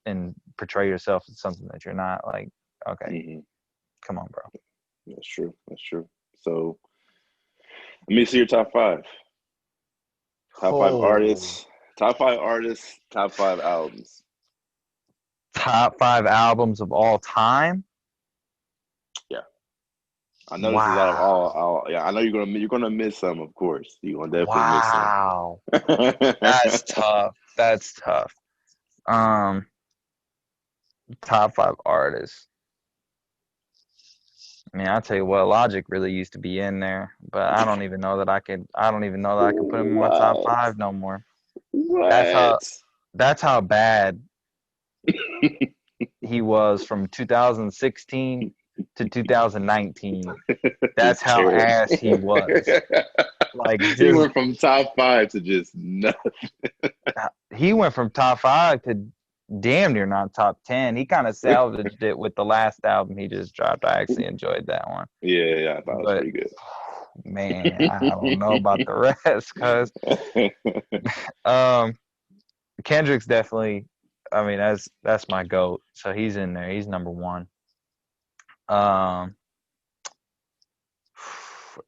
and portray yourself as something that you're not, like, okay, mhm. come on, bro. That's true. That's true. So let me see your top five. Top five Oh, artists. Top five artists. Top five albums. top 5 albums of all time. Yeah, I know this is out of Wow, all. Yeah, I know you're gonna miss some, of course. You're gonna definitely miss some. wow, that's tough. That's tough. Um, top 5 artists. I mean, I'll tell you what, Logic really used to be in there, but I don't even know that I could. I don't even know that I could put him in my top What? 5 no more. That's how. What? That's how bad he was from 2016 to 2019. That's It's how terrible. ass he was. Like, He just went from top five to just nothing. he went from top 5 to damn near not top 10. He kind of salvaged it with the last album he just dropped. I actually enjoyed that one, Yeah, yeah, I thought it was but pretty good. man, I don't know about the rest because um Kendrick's definitely. I mean, that's my goat. So he's in there. He's number one. Um,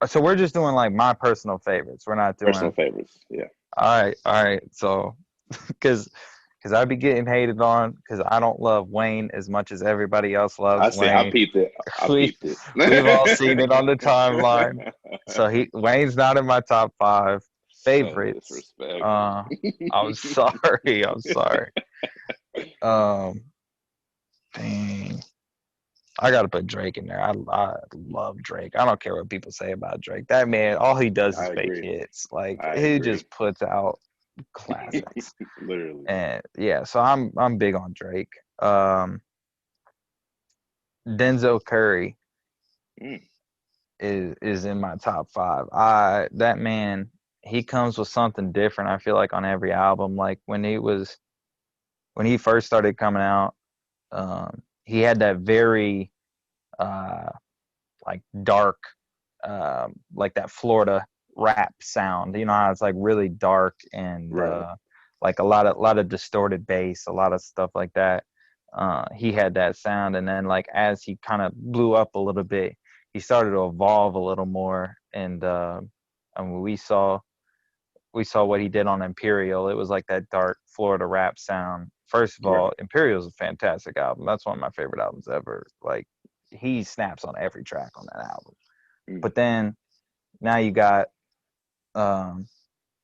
so we're just doing like my personal favorites. We're not Personal doing. favorites. Yeah. All right. So, because I be getting hated on because I don't love Wayne as much as everybody else loves I Wayne. peeped it. I We peeped it. we've all seen it on the timeline. So Wayne's not in my top 5 So favorites. disrespectful. Uh, I'm sorry. I'm sorry. Um, dang. I gotta put Drake in there. I love Drake. I don't care what people say about Drake. That man, all he does I is make agree. hits. Like I he agree. just puts out classics. Literally. And yeah, so I'm big on Drake. Denzel Curry Mm, is in my top 5. I that man, he comes with something different. I feel like on every album. Like when he first started coming out, he had that very uh like dark, like that Florida rap sound. You know how it's like really dark and right. like a lot of distorted bass, a lot of stuff like that. He had that sound, and then like as he kind of blew up a little bit, he started to evolve a little more, and we saw what he did on Imperial. It was like that dark Florida rap sound. First of all, Right. Imperial is a fantastic album. That's one of my favorite albums ever. Like he snaps on every track on that album. Mm, But then now you got um,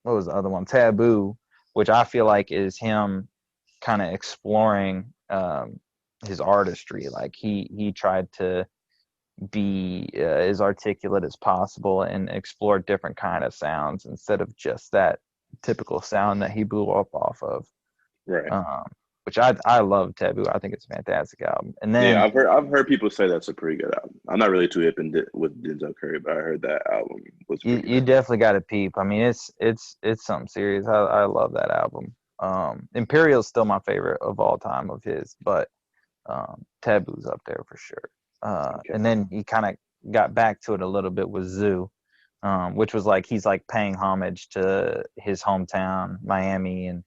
what was the other one? Taboo, which I feel like is him kind of exploring his artistry. Like he tried to be as articulate as possible and explore different kind of sounds instead of just that typical sound that he blew up off of. Right. Um, which I love Taboo. I think it's a fantastic album. And Yeah, then I've heard people say that's a pretty good album. I'm not really too hip with Denzel Curry, but I heard that album was pretty you dope. definitely got to peep. I mean, it's something serious. I love that album. Imperial's still my favorite of all time of his, but Taboo's up there for sure. Okay. And then he kind of got back to it a little bit with Zoo, which was like he's like paying homage to his hometown, Miami, and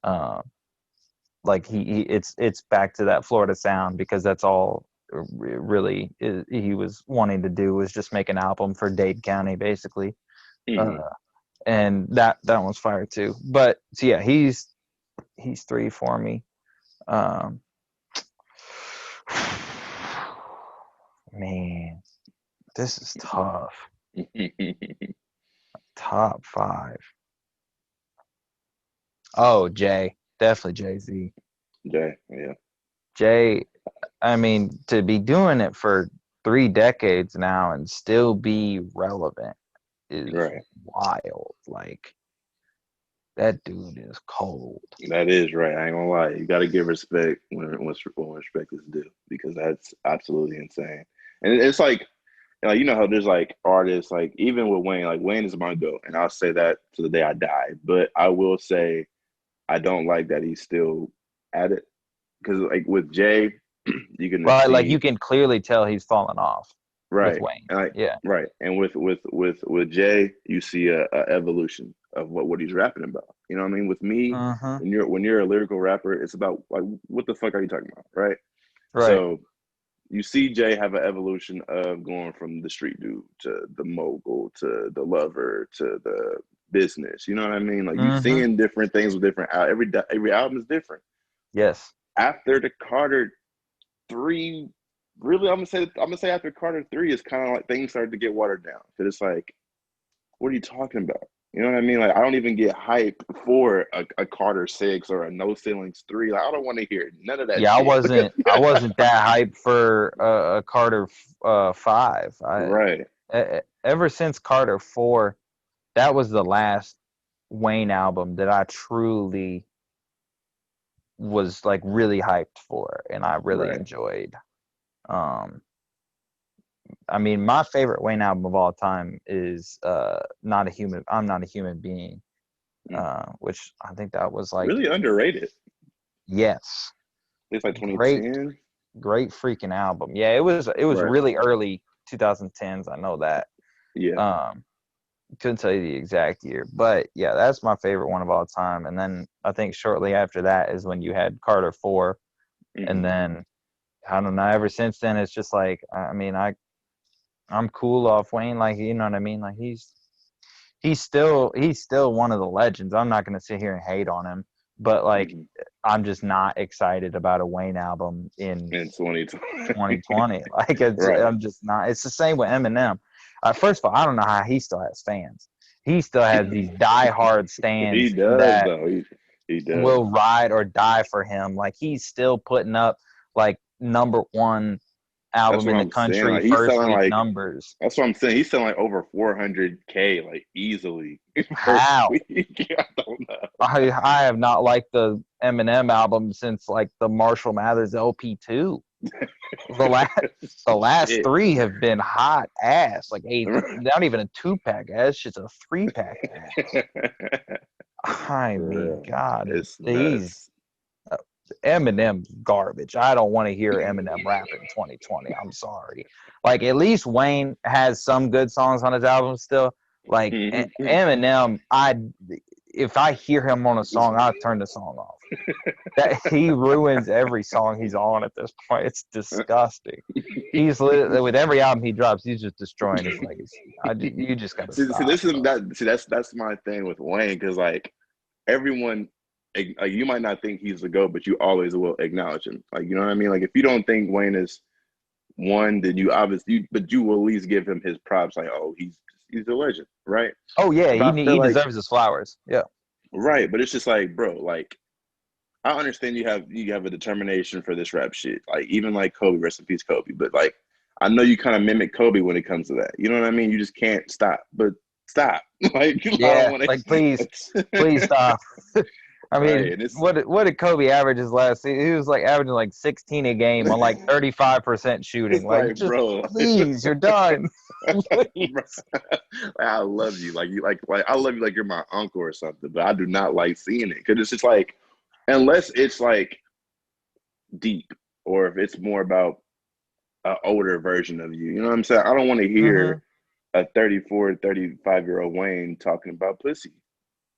uh, like it's back to that Florida sound because that's all really he was wanting to do was just make an album for Dade County basically. Hmm. Uh, and that one's fire too. But so yeah, he's 3 for me. Um, man, this is tough. Top 5. Oh, Jay, definitely Jay-Z. Jay, yeah. Jay, I mean, to be doing it for 3 decades now and still be relevant is Right. wild. Like that dude is cold. That is right. I ain't gonna lie. You gotta give respect when respect is due because that's absolutely insane. And it's like you know how there's like artists like even with Wayne, like Wayne is my goat, and I'll say that to the day I die. But I will say I don't like that he's still at it because like with Jay, you can Well, like see you can clearly tell he's fallen off with right, Wayne. and like Yeah. right, and with Jay, you see a evolution of what he's rapping about. You know what I mean? With me, Uh-huh. when you're a lyrical rapper, it's about like what the fuck are you talking about, right? Right. So you see Jay have an evolution of going from the street dude to the mogul to the lover to the business. You know what I mean? Like you Mm-hmm. seeing different things with different every album is different. Yes. After the Carter 3, really, I'm gonna say after Carter 3 is kind of like things started to get watered down because it's like, what are you talking about? You know what I mean? Like I don't even get hype for a Carter 6 or a No Ceilings 3. Like I don't want to hear none of that Yeah, I shit. wasn't I wasn't that hyped for a Carter 5. Right, Ever since Carter 4, that was the last Wayne album that I truly was like really hyped for and I really right. enjoyed. Um I mean, my favorite Wayne album of all time is Not a Human I'm Not a Human Being, Mm. which I think that was like Really underrated. yes, It's like great 2010. great freaking album. Yeah, it was Right. really early 2010s, I know that. Yeah. Um couldn't tell you the exact year, but yeah, that's my favorite one of all time. And then I think shortly after that is when you had Carter 4, and Hmm. then I don't know, ever since then it's just like I mean, I'm cool off Wayne, like you know what I mean? Like he's still one of the legends. I'm not gonna sit here and hate on him, but like Hmm. I'm just not excited about a Wayne album in In 2020. 2020. Like Right. I'm just not. It's the same with Eminem. First of all, I don't know how he still has fans. He still has these diehard He stands does that though. He does. will ride or die for him. Like he's still putting up like #1 That's album what in the I'm saying. country Like he's first selling week like numbers. that's what I'm saying. He's selling like over 400K like easily first How? week. I don't know. I have not liked the Eminem album since like the Marshall Mathers LP2. The last the last Shit. 3 have been hot ass. Like not even a 2-pack ass, just a 3-pack ass. I For mean, real. God, It's he's nuts. Eminem's garbage. I don't want to hear Eminem rap in 2020. I'm sorry. Like at least Wayne has some good songs on his album still. Like Hmm. Eminem, if I hear him on a song, I'll turn the song off. That he ruins every song he's on at this point. It's disgusting. He's with every album he drops, he's just destroying his legacy. You just got to See, stop, this is bro. that. See, that's my thing with Wayne because like everyone, like you might not think he's the GOAT, but you always will acknowledge him. Like you know what I mean? Like if you don't think Wayne is one, then you obviously, but you will at least give him his props. Like oh, he's a legend, right? Oh yeah, But I he feel like deserves his flowers. Yeah. right, but it's just like bro, like I understand you have a determination for this rap shit. Like even like Kobe, rest in peace, Kobe. But like I know you kind of mimic Kobe when it comes to that. You know what I mean? You just can't stop. But stop. Like I don't Yeah, want like please, please to. stop. I Right, mean, and it's what did Kobe average his last season? He was like averaging like 16 a game on like 35% shooting. it's Like, like, just bro, please, you're done. bro, Please. like, I love you, like like I love you like you're my uncle or something. But I do not like seeing it because it's just like unless it's like deep or if it's more about an older version of you. You know what I'm saying? I don't want to Hmm. hear a 34, 35-year-old Wayne talking about pussy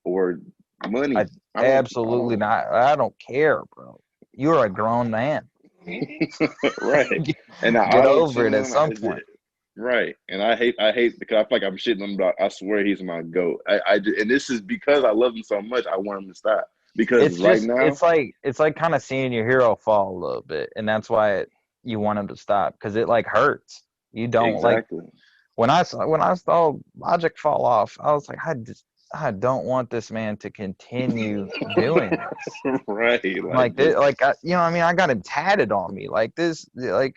or I money. I absolutely don't not. I don't care, bro. You're a grown man. right. Get, And I get auto over it at tune, some point. right. And I hate because I feel like I'm shitting him about. I swear he's my goat. And this is because I love him so much. I want him to stop because It's right just now, it's like kind of seeing your hero fall a little bit, and that's why you want him to stop because it like hurts. You don't like exactly, when I saw Logic fall off, I was like, I don't want this man to continue doing this. right. Like Like this, just like you know, what I mean, I got him tatted on me. Like this, like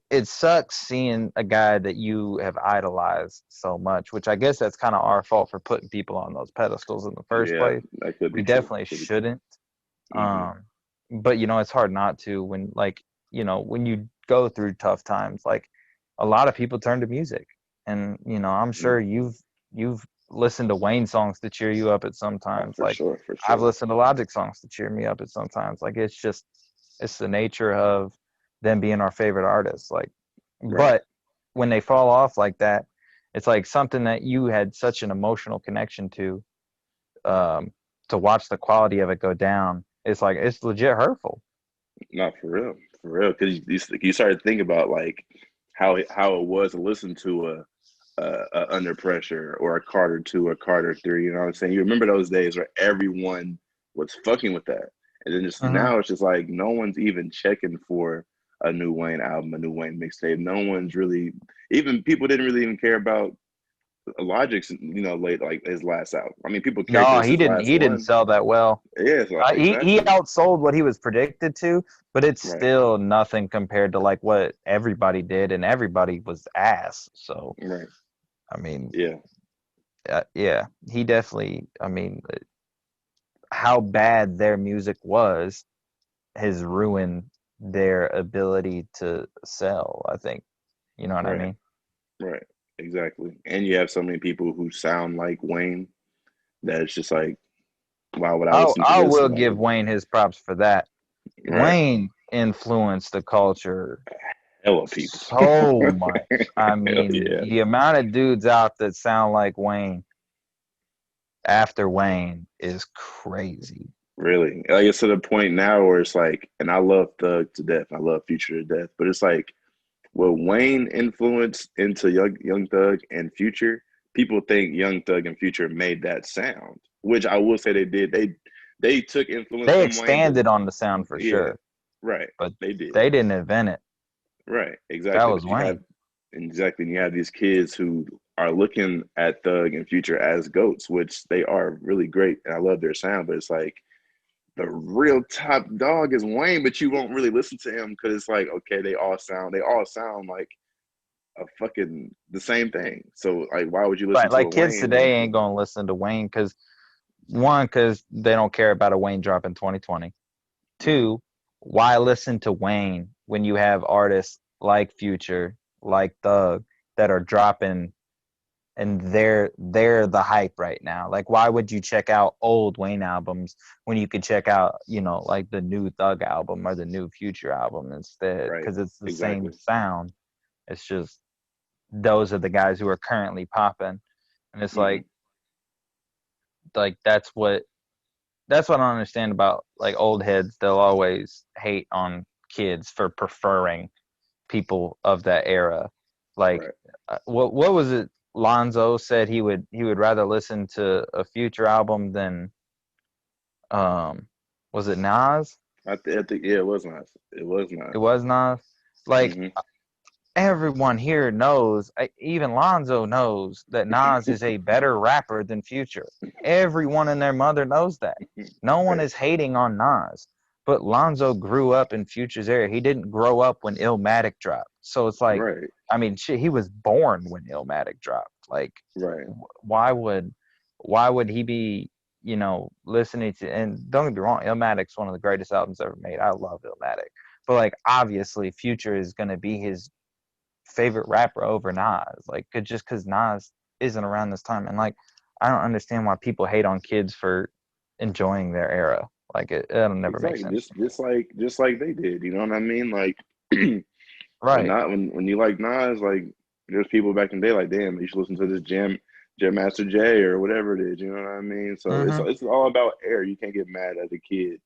it sucks seeing a guy that you have idolized so much, which I guess that's kind of our fault for putting people on those pedestals in the first yeah, place. that could We be true. definitely Could be true. shouldn't. Hmm. Um, but you know, it's hard not to when like, you know, when you go through tough times, like a lot of people turn to music. And, you know, I'm Hmm. sure you've listened to Wayne songs to cheer you up at Oh, sometimes. for Like sure, for I've sure. listened to Logic songs to cheer me up at sometimes. Like it's the nature of them being our favorite artists. Like, Right. but when they fall off like that, it's like something that you had such an emotional connection um, to watch the quality of it go down. It's like it's legit hurtful. Not for real. Because you started thinking about like how it was to listen to a Under Pressure or a Carter two or Carter three. You know what I'm saying? You remember those days where everyone was fucking with that, and then just Hmm. now it's just like no one's even checking for a new Wayne album, a new Wayne mixtape. No one's really even people didn't really even care about Logic's late like his last album. I mean, people cared No, because his last he didn't one. sell that well. Yeah, it's like He exactly outsold what he was predicted to, but it's right, still nothing compared to like what everybody did, and everybody was ass. So right, I mean, yeah, yeah, he definitely. I mean, how bad their music was has ruined their ability to sell. I think you know what I right, mean. right, exactly. And you have so many people who sound like Wayne that it's just like, why would I listen to I this? will Why give would Wayne his props for that. right? Wayne influenced the culture Hella people. so much. I Hell mean, yeah, the amount of dudes out that sound like Wayne after Wayne is crazy. really. Like it's to the point now where it's like, and I love Thug to death. I love Future to death, but it's like what Wayne influenced into Young Thug and Future. People think Young Thug and Future made that sound, which I will say they did. They took influence They from Wayne, but expanded on the sound for yeah, sure, right. but They did. they didn't invent it. Right, That exactly. was But you have Wayne. exactly, and you have these kids who are looking at Thug and Future as goats, which they are really great, and I love their sound. But it's like the real top dog is Wayne, but you won't really listen to him because it's like, okay, they all sound like a fucking the same thing. So like, why would you listen Right, to like a kids Wayne when today ain't gonna listen to Wayne because one, because they don't care about a Wayne drop in 2020. right, Two, why listen to Wayne when you have artists like Future, like Thug, that are dropping and they're the hype right now. Like why would you check out old Wayne albums when you could check out, you know, like the new Thug album or the new Future album instead? right, Because it's the same exactly. sound. It's just those are the guys who are currently popping. And it's Hmm. like that's what I don't understand about like old heads. They'll always hate on kids for preferring people of that era. Like, Right. what was it? Lonzo said he would rather listen to a Future album than um was it Nas? I think yeah, it was nice. It was It nice. was Nas. Like Hmm. everyone here knows, even Lonzo knows that Nas is a better rapper than Future. Everyone and their mother knows that. No one Right. is hating on Nas. But Lonzo grew up in Future's era. He didn't grow up when Illmatic dropped. So it's like, Right. I mean, shit, he was born when Illmatic dropped. Like, Right. why would he be, listening to? And don't get me wrong, Illmatic's one of the greatest albums ever made. I love Illmatic, but like, obviously, Future is gonna be his favorite rapper over Nas. Like, just because Nas isn't around this time, and like, I don't understand why people hate on kids for enjoying their era. Like, it'll never make Exactly. sense to me. Just like they did. You know what I mean? Like when Right. not when you like Nas, like there's people back in the day like, damn, you should listen to this Jam Master Jay or whatever it is. You know what I mean? So Mm-hmm. it's all about air. You can't get mad at a kid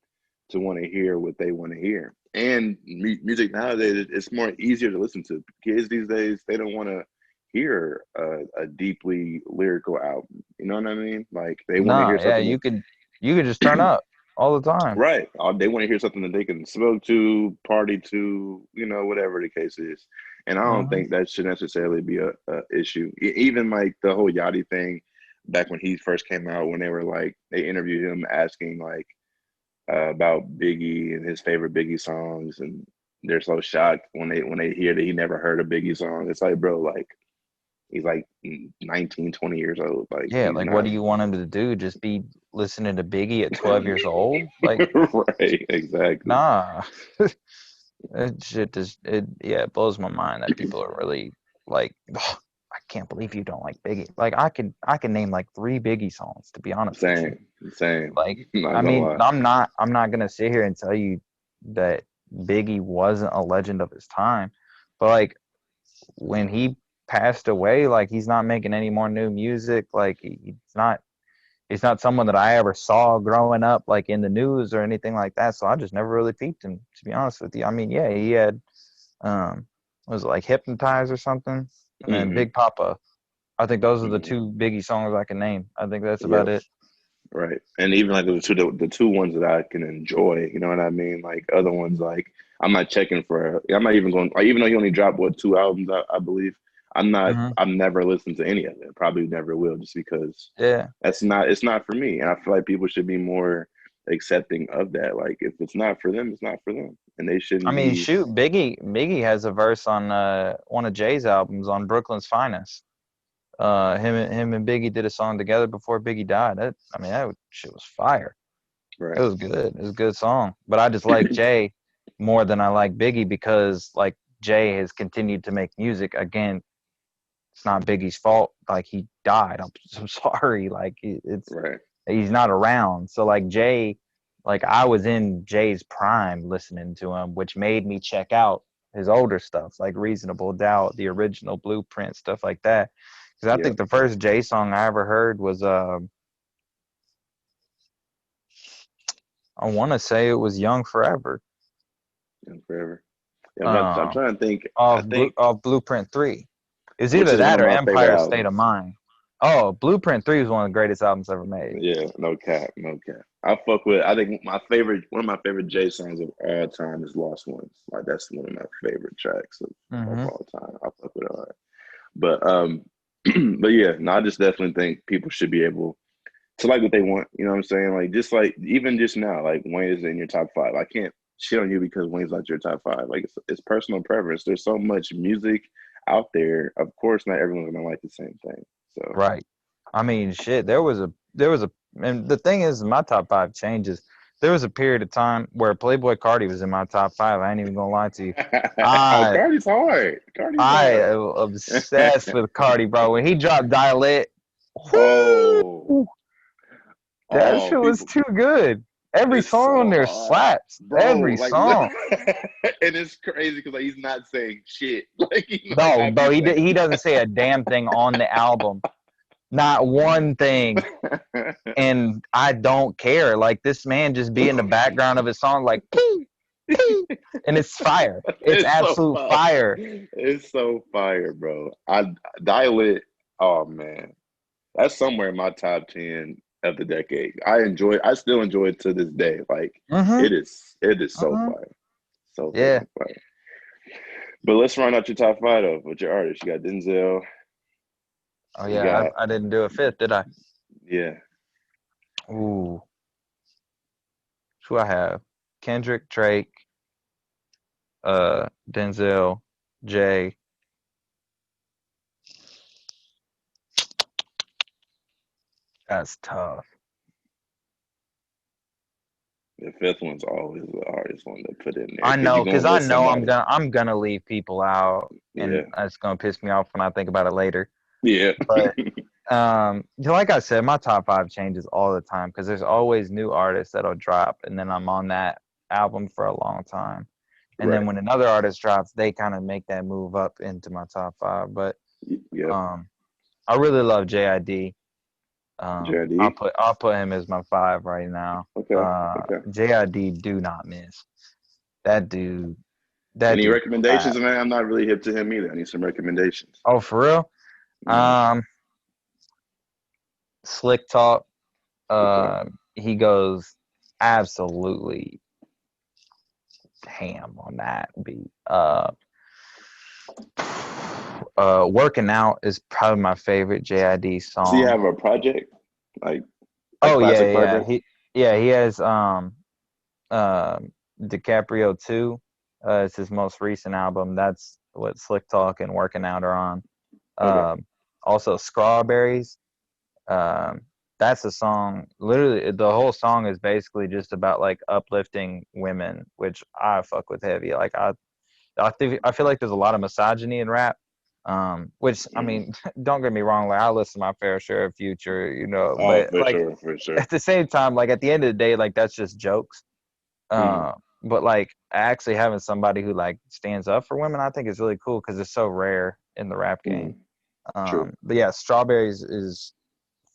to want to hear what they want to hear. And music nowadays, it's more easier to listen to. Kids these days, they don't want to hear a deeply lyrical album. You know what I mean? Like they want to Nah, hear yeah, something you could just turn up all the time. right. They want to hear something that they can smoke to, party to, whatever the case is. And I don't Mm-hmm. think that should necessarily be a issue. Even like the whole Yachty thing back when he first came out, when they were like, they interviewed him asking like about Biggie and his favorite Biggie songs. And they're so shocked when they hear that he never heard a Biggie song. It's like, bro, like he's like 19, 20 years old. Like Yeah, he's like what not do you want him to do? Just be listening to Biggie at 12 years old? Like, right, exactly. nah. That shit just it blows my mind that people are really like, "Ugh, I can't believe you don't like Biggie." Like I can name like three Biggie songs, to be honest with you. Same, same. Like, Not I gonna mean, lie. I'm not gonna sit here and tell you that Biggie wasn't a legend of his time, but like when he passed away, like he's not making any more new music. Like he's not someone that I ever saw growing up, like in the news or anything like that. So I just never really peeped him, to be honest with you. I mean, yeah, he had um was it like Hypnotize or something, and then Hmm. Big Papa. I think those are the Hmm. two Biggie songs I can name. I think that's about Yep. it. Right. And even like the two ones that I can enjoy, you know what I mean? Like other ones, like I'm not checking for. I'm not even going. Like, even though he only dropped what two albums, I believe. I'm not. Hmm. I've never listened to any of it. Probably never will, just because Yeah. that's not. It's not for me. And I feel like people should be more accepting of that. Like if it's not for them, it's not for them, and they I shouldn't mean, be. shoot, Biggie has a verse on one of Jay's albums on Brooklyn's Finest. Him and Biggie did a song together before Biggie died. I mean, that shit was fire. It Right. was good. It was a good song. But I just like Jay more than I like Biggie because like Jay has continued to make music. Again, it's not Biggie's fault. Like he died. I'm so sorry. Like it's Right. he's not around. So like Jay, like I was in Jay's prime listening to him, which made me check out his older stuff, like Reasonable Doubt, the original Blueprint, stuff like that. Because I Yep. think the first Jay song I ever heard was I want to say it was Young Forever. And forever. Yeah, I'm Uh, trying to think. I of think Blueprint 3. It's which either is one that of or my favorite Empire State of albums. Mind. Oh, Blueprint 3 is one of the greatest albums ever made. Yeah, no cap, no cap. I fuck with. I think one of my favorite Jay songs of all time is "Lost Ones." Like that's one of my favorite tracks of Hmm. all time. I fuck with it all right. But but yeah, no, I just definitely think people should be able to like what they want. You know what I'm saying? Like just like even just now, like Wayne is in your top five. I can't shit on you because Wayne's not your top five. Like it's personal preference. There's so much music out there. Of course, not everyone's gonna like the same thing. So Right. I mean, shit. And the thing is, my top five changes. There was a period of time where Playboy Cardi was in my top five. I ain't even gonna lie to you. oh, I Cardi's hard. Cardi's I hard. am obsessed with Cardi, bro. When he dropped Dial It, Oh, whoo, that oh, shit was people, too good. Every it's song on so there hard, slaps. bro. Every Like, song. and it's crazy because like he's not saying shit. Like he's like No, not bro, be he saying. doesn't say a damn thing on the album. Not one thing. And I don't care. Like this man just be in the background of his song, like pee, pee, and it's fire. It's It's so absolute fire. fire. It's so fire, bro. I dial it. Oh man, that's somewhere in my top 10 of the decade. I still enjoy it to this day. Like Mm-hmm. it is so Mm-hmm. fire. So Yeah. fucking fire. But let's run out your top five though with your artists. You got Denzel, Oh you yeah, got I didn't do a fifth, did I? yeah, Ooh, who I have? Kendrick, Drake, Denzel, Jay. That's tough. The fifth one's always the hardest one to put in there I because know, you're cause gonna I miss know somebody. I'm gonna leave people out, and Yeah, it's gonna piss me off when I think about it later. yeah, But like I said, my top five changes all the time because there's always new artists that'll drop, and then I'm on that album for a long time. And right. then when another artist drops, they kind of make that move up into my top five. But Yep. um, I really love JID. JD. I'll put him as my five right now. Okay. Okay. JID, do not miss that dude. That Any dude can rap. recommendations, man? I'm not really hip to him either. I need some recommendations. Oh, for real? Mm, Um, Slick Talk. okay. He goes absolutely ham on that beat. Working Out is probably my favorite JID Does he song. have a project like a Oh classic yeah. project? He has DiCaprio 2. It's his most recent album. That's what Slick Talk and Working Out are on. Okay. Also Strawberries. Um, that's a song. Literally, the whole song is basically just about like uplifting women, which I fuck with heavy. Like I feel like there's a lot of misogyny in rap. Which I Mm. mean, don't get me wrong. Like I listen to my fair share of Future, Oh, but for like sure, for sure. at the same time, like at the end of the day, like that's just jokes. Mm, But like actually having somebody who like stands up for women, I think is really cool because it's so rare in the rap game. mm, true. But yeah, Strawberries is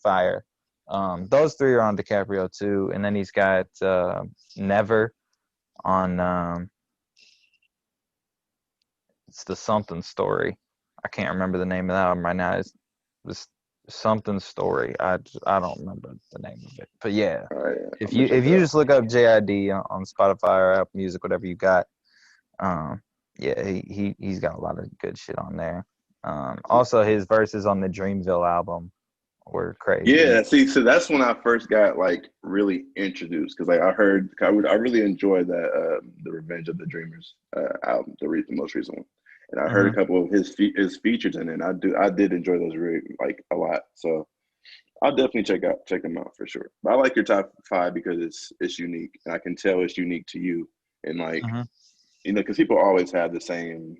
fire. Those three are on DiCaprio too, and then he's got Never on. It's the something story. I can't remember the name of that album right now. It's this something story. I don't remember the name of it, but yeah, All right, I'm gonna check if it you out. just look up JID on Spotify or Apple Music, whatever you got, um, yeah, he's got a lot of good shit on there. Also, his verses on the Dreamville album were crazy. Yeah, see, so that's when I first got like really introduced because like I really enjoyed that the Revenge of the Dreamers album, the most recent one, and I heard a Hmm. couple of his features in it. And I did enjoy those really like a lot. So I'll definitely check them out for sure. But I like your top five because it's unique, and I can tell it's unique to you. And like Hmm. because people always have the same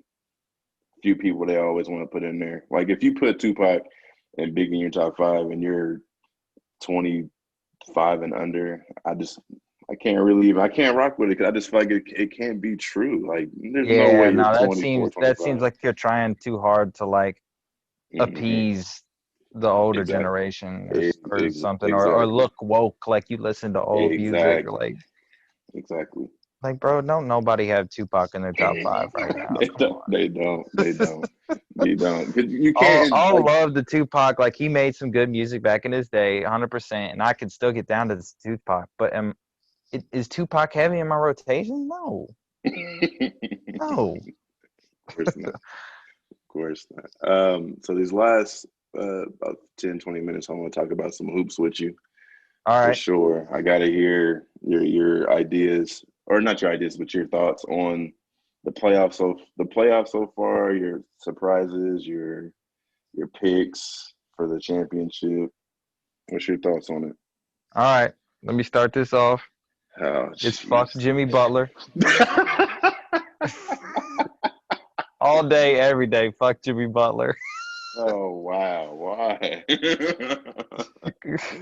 few people they always want to put in there. Like if you put Tupac and Big in your top five, and you're 25 and under, I can't rock with it because I just feel like it can't be true. Like there's no way Yeah, you're no, 24, that 25. seems like you're trying too hard to like Mm-hmm. appease the older Exactly. generation or something, or Exactly. look woke like you listen to old music or Exactly. Exactly. like bro, don't nobody have Tupac in their top five right now. They Come don't. on. They don't. They don't. They don't. 'Cause you can't All like. love the Tupac. Like he made some good music back in his day, 100%, and I could still get down to this Tupac. But is Tupac heavy in my rotation? No, no. Of course not. Of course not. So these last about 10, 20 minutes, I want to talk about some hoops with you All for right. sure. I got to hear your ideas, or not your ideas, but your thoughts on the playoffs so far, your surprises, your picks for the championship. What's your thoughts on it? All right. Let me start this off. Oh, It's fuck jeez. Jimmy Butler all day, every day. Fuck Jimmy Butler. Oh wow, why?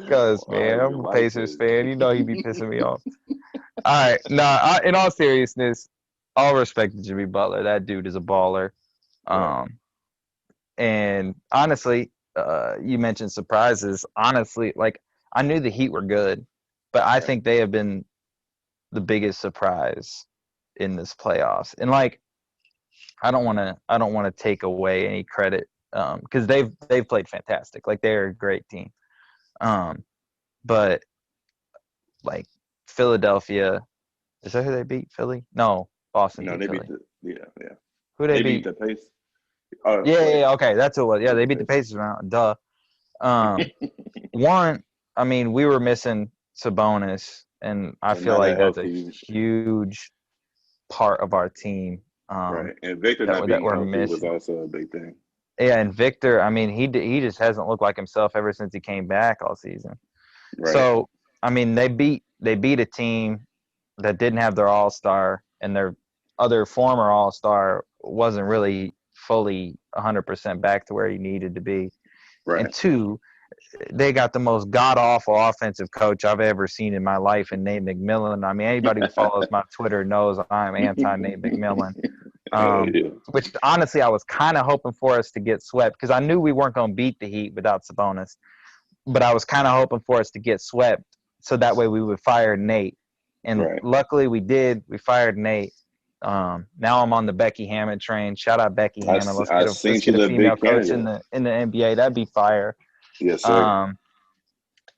Cause Why man, is it I'm a like Pacers this? fan. You know he be pissing me off. All right. Nah, in all seriousness, all respect to Jimmy Butler. That dude is a baller. Right. Um, and honestly, you mentioned surprises. Honestly, like I knew the Heat were good, but I Right. think they have been the biggest surprise in this playoffs. And like, I don't want to take away any credit because they've played fantastic. Like they're a great team. Um, but like Philadelphia, is that who they beat? Philly? No, Boston No, beat they beat Philly. the yeah. Who they They beat beat? the pace. Yeah. Okay, that's who it was. They Yeah, beat they the beat the pace. Pacers round. Duh. Um, one, I mean, we were missing Sabonis, and I And feel now like that that's health a is huge part of our team right. And Victor not that being we're healthy was missing. also a big thing. Yeah, and Victor, I mean, he just hasn't looked like himself ever since he came back all season. Right. So, I mean, they beat a team that didn't have their all-star, and their other former all-star wasn't really fully 100% back to where he needed to be. And Right. two, they got the most god-awful offensive coach I've ever seen in my life in Nate McMillan. I mean, anybody who follows my Twitter knows I'm anti-Nate McMillan. Hell yeah. Which honestly, I was kind of hoping for us to get swept because I knew we weren't going to beat the Heat without Sabonis. But I was kind of hoping for us to get swept so that way we would fire Nate. And Right. luckily we did. We fired Nate. Now I'm on the Becky Hammond train. Shout out Becky Hammond. Let's I get a seen she's let's get a a female big coach candidate. in the NBA. That'd be fire. Yes, sir. Um,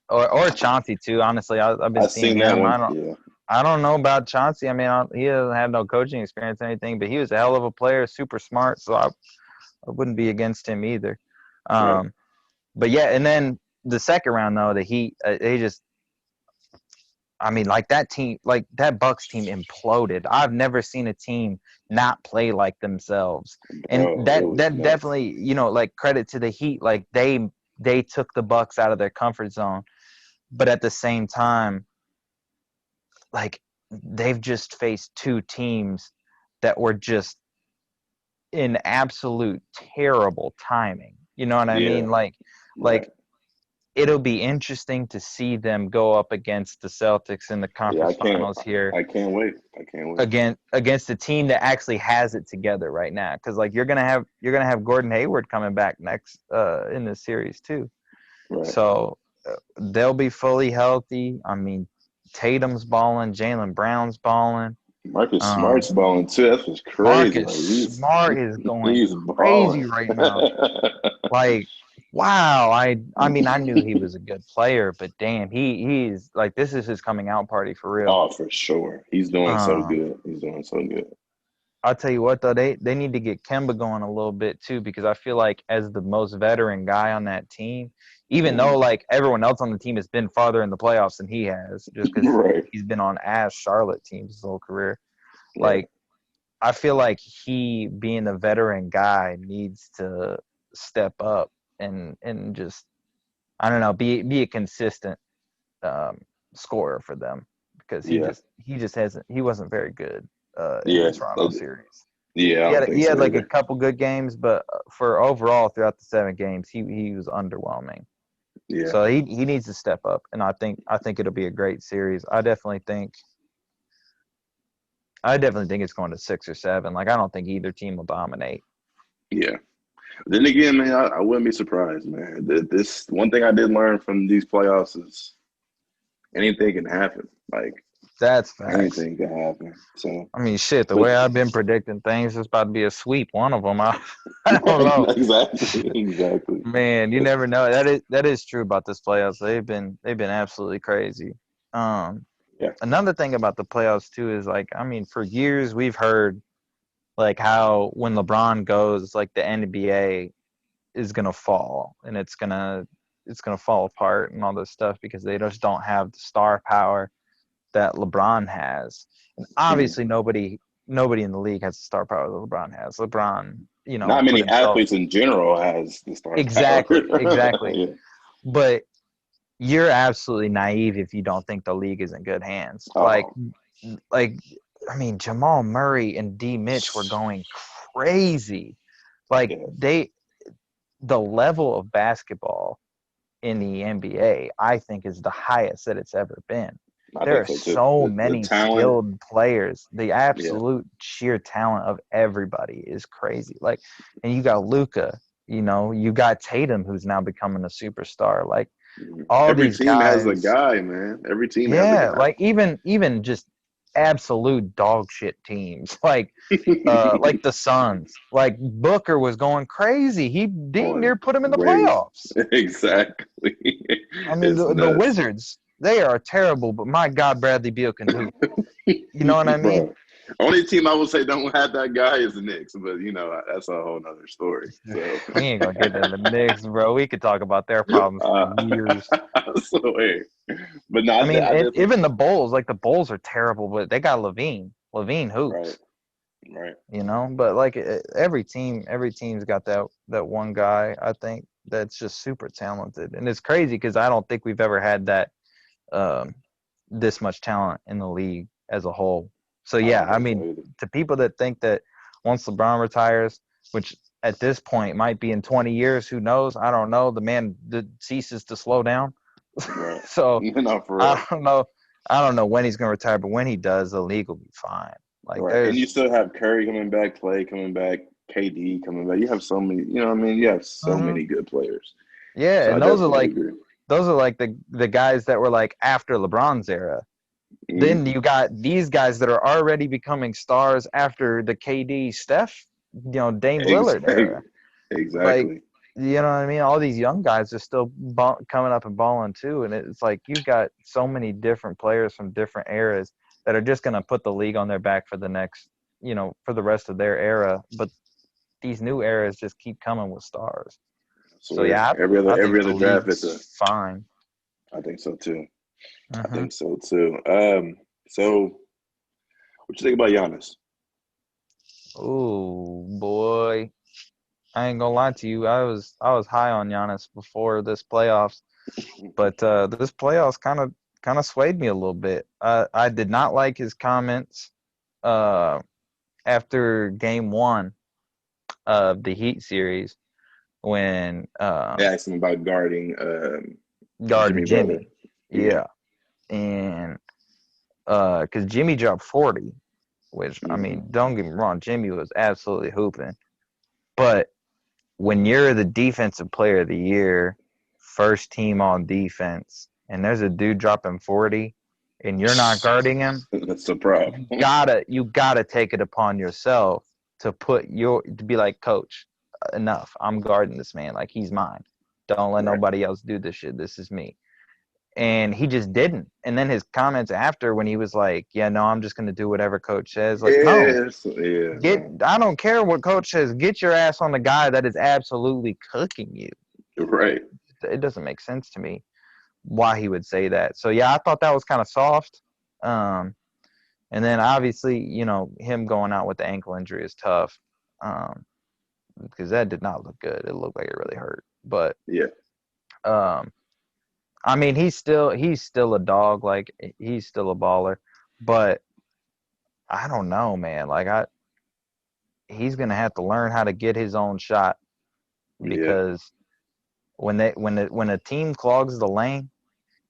or Chauncey too. Honestly, I've been I seeing seen that him. one. Yeah. I don't know about Chauncey. I mean, he doesn't have no coaching experience or anything, but he was a hell of a player, super smart. So I wouldn't be against him either. Right. But yeah, and then the second round though, the Heat, they just, I mean, like that team, like that Bucks team imploded. I've never seen a team not play like themselves, and Bro, it that was that nuts. definitely, like credit to the Heat, like they took the Bucks out of their comfort zone, but at the same time, like they've just faced two teams that were just in absolute terrible timing. You know what I Yeah. mean? Like Right. it'll be interesting to see them go up against the Celtics in the Yeah. conference finals here I can't wait. I can't wait. against a team that actually has it together right now. Because like you're gonna have Gordon Hayward coming back next in this series too. Right. So they'll be fully healthy. I mean, Tatum's balling, Jaylen Brown's balling. Marcus Um, Smart's balling too. That's what's crazy. Marcus Like Smart is going he's crazy balling. right now. Like, wow. I mean, I knew he was a good player, but damn, he's like this is his coming out party for real. Oh, for sure. He's doing so Um, good. He's doing so good. I'll tell you what though, they need to get Kemba going a little bit too, because I feel like as the most veteran guy on that team, even though Mhm. like everyone else on the team has been farther in the playoffs than he has, just because Right. he's been on ass Charlotte teams his whole career. Right. Like I feel like he, being the veteran guy, needs to step up and just, I don't know, be a consistent um, scorer for them, because Yeah. he just hasn't, he wasn't very good in the Yeah. Toronto series. Yeah. I He don't had think he so had like a either. couple good games, but for overall throughout the 7 games, he was underwhelming. Yeah. So he needs to step up, and I think it'll be a great series. I definitely think it's going to 6 or 7. Like I don't think either team will dominate. Yeah. Then again, man, I wouldn't be surprised, man. This one thing I did learn from these playoffs is anything can happen. Like That's facts. anything can happen. So, I mean, shit. The but way I've been predicting things, it's about to be a sweep. One of them, I don't know. exactly, exactly. Man, you never know. That is true about this playoffs. They've been absolutely crazy. Um, Yeah. Another thing about the playoffs too is like, I mean, for years we've heard like how when LeBron goes, like the NBA is gonna fall and it's gonna fall apart and all this stuff because they just don't have the star power that LeBron has. And Mhm. obviously nobody in the league has the star power that LeBron has. LeBron, Not put many himself athletes in general has the star power. exactly. Yeah. But you're absolutely naive if you don't think the league is in good hands. Oh, Like I mean, Jamal Murray and D Mitch were going crazy. Like yeah. the level of basketball in the NBA, I think, is the highest that it's ever been. I There think are so too. so The many talent. skilled players. The Yeah. absolute sheer talent of everybody is crazy. Like, and you got Luca, you got Tatum, who's now becoming a superstar. Like, all Every these team has a guys, guy, man. Every team has a yeah, guy. like even just absolute dog shit teams, like the Suns. Like Booker was going crazy. He dang Going near put him in the ways. playoffs. Exactly. I mean, It's the nuts. Wizards, they are terrible, but my God, Bradley Beal can hoop. You know what I mean? Bro. Only team I would say don't have that guy is the Knicks, but that's a whole nother story. So We ain't gonna get to the Knicks, bro. We could talk about their problems for uh, years. I swear. But no, I mean, I definitely even the Bulls, like the Bulls are terrible, but they got Levine. Levine right, hoops, right. you know. But like every team's got that one guy. I think that's just super talented, and it's crazy because I don't think we've ever had that um, this much talent in the league as a whole. So I yeah, don't I think so mean, either. to people that think that once LeBron retires, which at this point might be in 20 years, who knows? I don't know. The man ceases to slow down. Right. So No, for real. I don't know. I don't know when he's going to retire, but when he does, the league will be fine. Like Right. And you there's, still have Curry coming back, Clay coming back, KD coming back. You have so many, you know what I mean? You have so Mhm. many good players. Yeah, So I and definitely agree. those are like the guys that were like after LeBron's era. Hmm. Then you got these guys that are already becoming stars after the KD, Steph, Dame Lillard Exactly. era. Like, Exactly. you know what I mean? All these young guys are still coming up and balling too, and it's like you've got so many different players from different eras that are just going to put the league on their back for the next, for the rest of their era. But these new eras just keep coming with stars. I So swear. yeah, I think Every the other draft it's a league's fine. I think so too. I Hmm. think so too. So what you think about Giannis? Oh boy, I ain't gonna lie to you. I was high on Giannis before this playoffs, but this playoffs kind of swayed me a little bit. I did not like his comments uh, after Game One of the Heat series when They asked him about guarding guarding Jimmy Butler. Jimmy. Yeah. Yeah, and because Jimmy dropped 40, which I Hmm. mean, don't get me wrong, Jimmy was absolutely hooping, but when you're the defensive player of the year, first team on defense, and there's a dude dropping 40 and you're not guarding him, That's the problem. you gotta take it upon yourself to be like, coach, enough. I'm guarding this man like he's mine. Don't let Right. nobody else do this shit. This is me. And he just didn't. And then his comments after when he was like, yeah, no, I'm just gonna do whatever coach says. Like, no, Yes. Yeah. get No. I don't care what coach says. Get your ass on the guy that is absolutely cooking you. Right. It doesn't make sense to me why he would say that. So yeah, I thought that was kind of soft. Um, and then obviously, him going out with the ankle injury is tough. Because that did not look good. It looked like it really hurt. But Yeah. um, I mean, he's still a dog. Like he's still a baller. But I don't know, man. Like he's gonna have to learn how to get his own shot Yeah. because when a team clogs the lane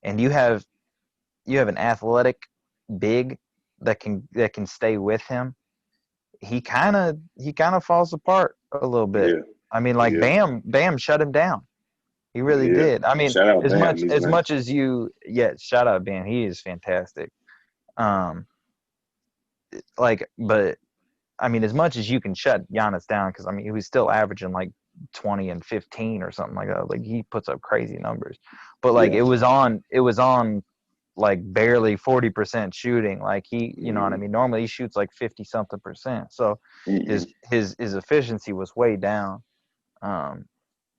and you have an athletic big that can stay with him, he kind of falls apart a little bit. Yeah. I mean, like Yeah. Bam shut him down. He really Yeah. did. I mean, Shout out as Bam. much He's as nice. much as yeah, shout out Bam. He is fantastic. Um, but I mean, as much as you can shut Giannis down, because I mean, he was still averaging like 20 and 15 or something like that. Like he puts up crazy numbers, but like Yeah. it was on like barely 40% shooting. Like you know what I Hmm. mean? Normally he shoots like 50 something percent. So Hmm. his efficiency was way down. Um,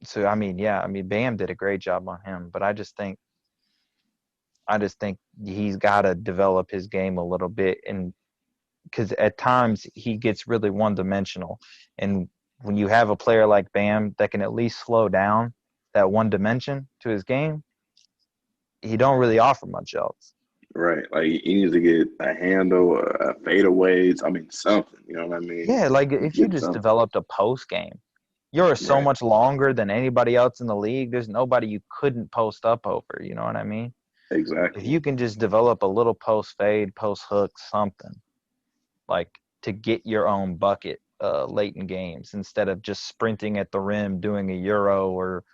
so I mean, yeah, I mean Bam did a great job on him, but I just think he's got to develop his game a little bit, and because at times he gets really one dimensional, and when you have a player like Bam that can at least slow down that one dimension to his game, he don't really offer much else. Right. Like he needs to get a handle, a fadeaways. I mean, something. You know what I mean? Yeah, like if you Get just something. developed a post game, you're so Right. much longer than anybody else in the league. There's nobody you couldn't post up over. You know what I mean? If Exactly. you can just develop a little post fade, post hook, something like to get your own bucket late in games instead of just sprinting at the rim, doing a euro or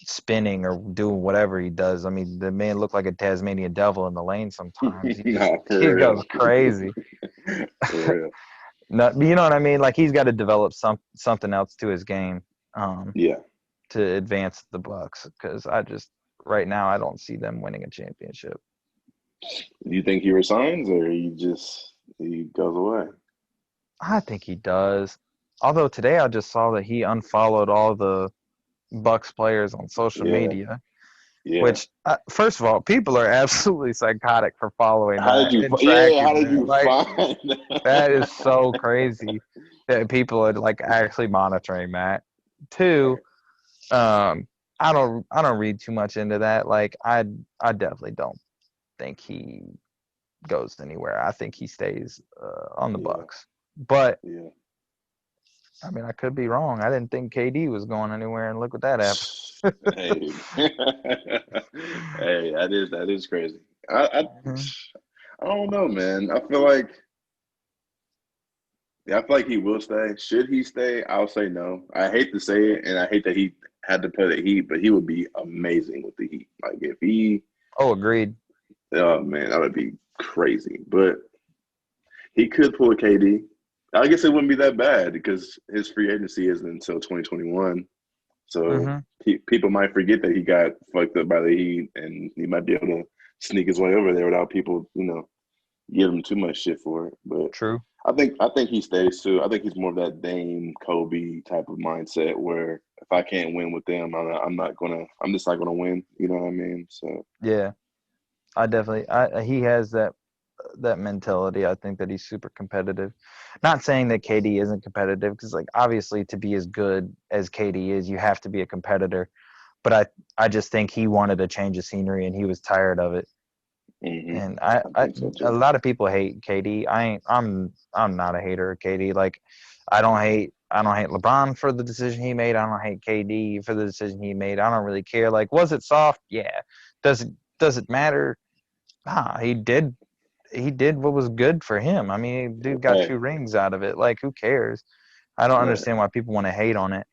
spinning or doing whatever he does. I mean, the man looked like a Tasmanian devil in the lane sometimes. No, He for goes real. crazy. For real. No, you know what I mean? Like he's got to develop something else to his game um, Yeah. to advance the Bucks because right now I don't see them winning a championship. Do you think he resigns or he goes away? I think he does. Although today I just saw that he unfollowed all the Bucks players on social Yeah. media. Yeah. Which, first of all, people are absolutely psychotic for following How did that you? and Yeah. How tracking did that. you Like, find that is so that? crazy that people are like actually monitoring that. Two, Right. I don't read too much into that. Like, I definitely don't think he goes anywhere. I think he stays on the Yeah. Bucks. But Yeah. I mean, I could be wrong. I didn't think KD was going anywhere, and look what that happened. Hey, hey, that is crazy. Mhm. I don't know, man. I feel like he will stay. Should he stay? I'll say no. I hate to say it, and I hate that he had to play the Heat, but he would be amazing with the Heat. Like if he, Oh, agreed. oh man, that would be crazy. But he could pull a KD. I guess it wouldn't be that bad because his free agency isn't until 2021. So Hmm. people might forget that he got fucked up by the Heat, and he might be able to sneak his way over there without people, give him too much shit for it. But True. I think he stays too. I think he's more of that Dame, Kobe type of mindset where if I can't win with them, I'm just not gonna win. You know what I mean? So Yeah, I definitely. He has that mentality. I think that he's super competitive. Not saying that KD isn't competitive, because like obviously to be as good as KD is, you have to be a competitor. But I just think he wanted a change of scenery and he was tired of it. hmm And I think so a too. lot of people hate KD. I'm not a hater of KD. Like I don't hate LeBron for the decision he made. I don't hate KD for the decision he made. I don't really care. Like, was it soft? Yeah. Does it matter? Nah, he did what was good for him. I mean, dude got Right, 2 rings out of it. Like, who cares? I don't right. understand why people want to hate on it.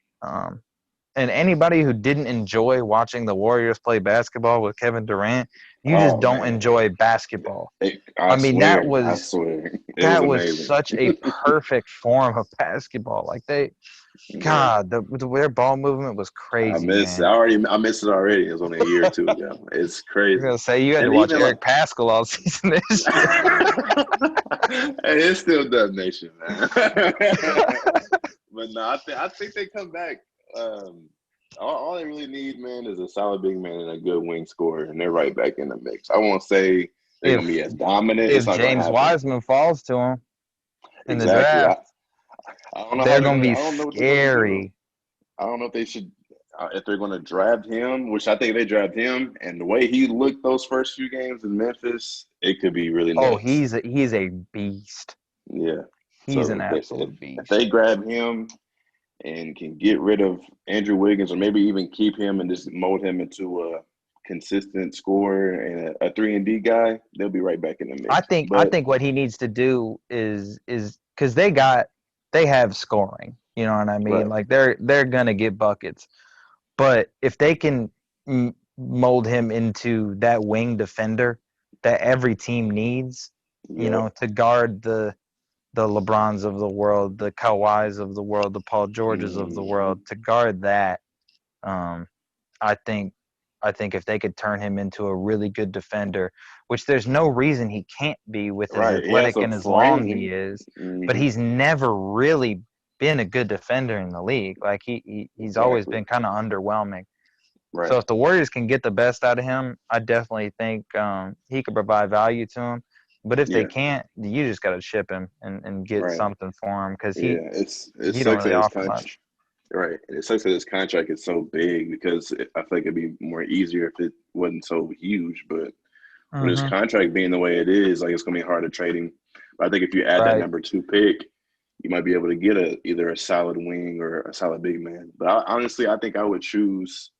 And anybody who didn't enjoy watching the Warriors play basketball with Kevin Durant, you just Oh don't man, enjoy basketball. I I mean, that swear, I was swear, it was that was amazing. such a perfect form of basketball. Like Yeah. God, their ball movement was I crazy, miss man. I missed it already. It was only a year or two ago. It's I'm crazy. gonna say you had to And watch even like Eric Pascal all season this year. hey, it's still Dub Nation, man. But no, I think they come back. Um, all they really need, man, is a solid big man and a good wing scorer, and they're right back in the mix. I won't say they're gonna be if as dominant. It's if not gonna James happen. Wiseman falls to him in the Exactly. draft, I don't know how they're they're gonna gonna. be I don't know what they're gonna do. scary. I don't know if they should, if they're going to draft him, which I think they draft him, and the way he looked those first few games in Memphis, it could be really Oh, nuts. he's a beast. Yeah. He's an So if absolute if they beast. grab him and can get rid of Andrew Wiggins, or maybe even keep him and just mold him into a consistent scorer and a 3 and D guy, they'll be right back in the I mix. think I But think what he needs to do is because they have scoring. You know what I mean? right, Like they're gonna get buckets, but if they can mold him into that wing defender that every team needs, yep, to guard the LeBrons of the world, the Kawhis of the world, the Paul Georges of the hmm world, to guard that, um, I think I think if they could turn him into a really good defender, which there's no reason he can't be with as right, he has athletic a and as long he frame. is, but Hmm he's never really been a good defender in the league. Like he's always Exactly. been kind of underwhelming. So Right. if the Warriors can get the best out of him, I definitely think he could provide value to him. But if they Yeah. can't, you just got to ship him and get Right. something for him, because he Yeah, it he don't sucks really that his offer contract. much. Right, and it sucks that his contract is so big because I feel like it'd be more easier if it wasn't so huge. But with his Hmm. contract being the way it is, like it's gonna be hard to trade him. But I think if you add that Right. number 2 pick, you might be able to get either a solid wing or a solid big man. But honestly, I think I would choose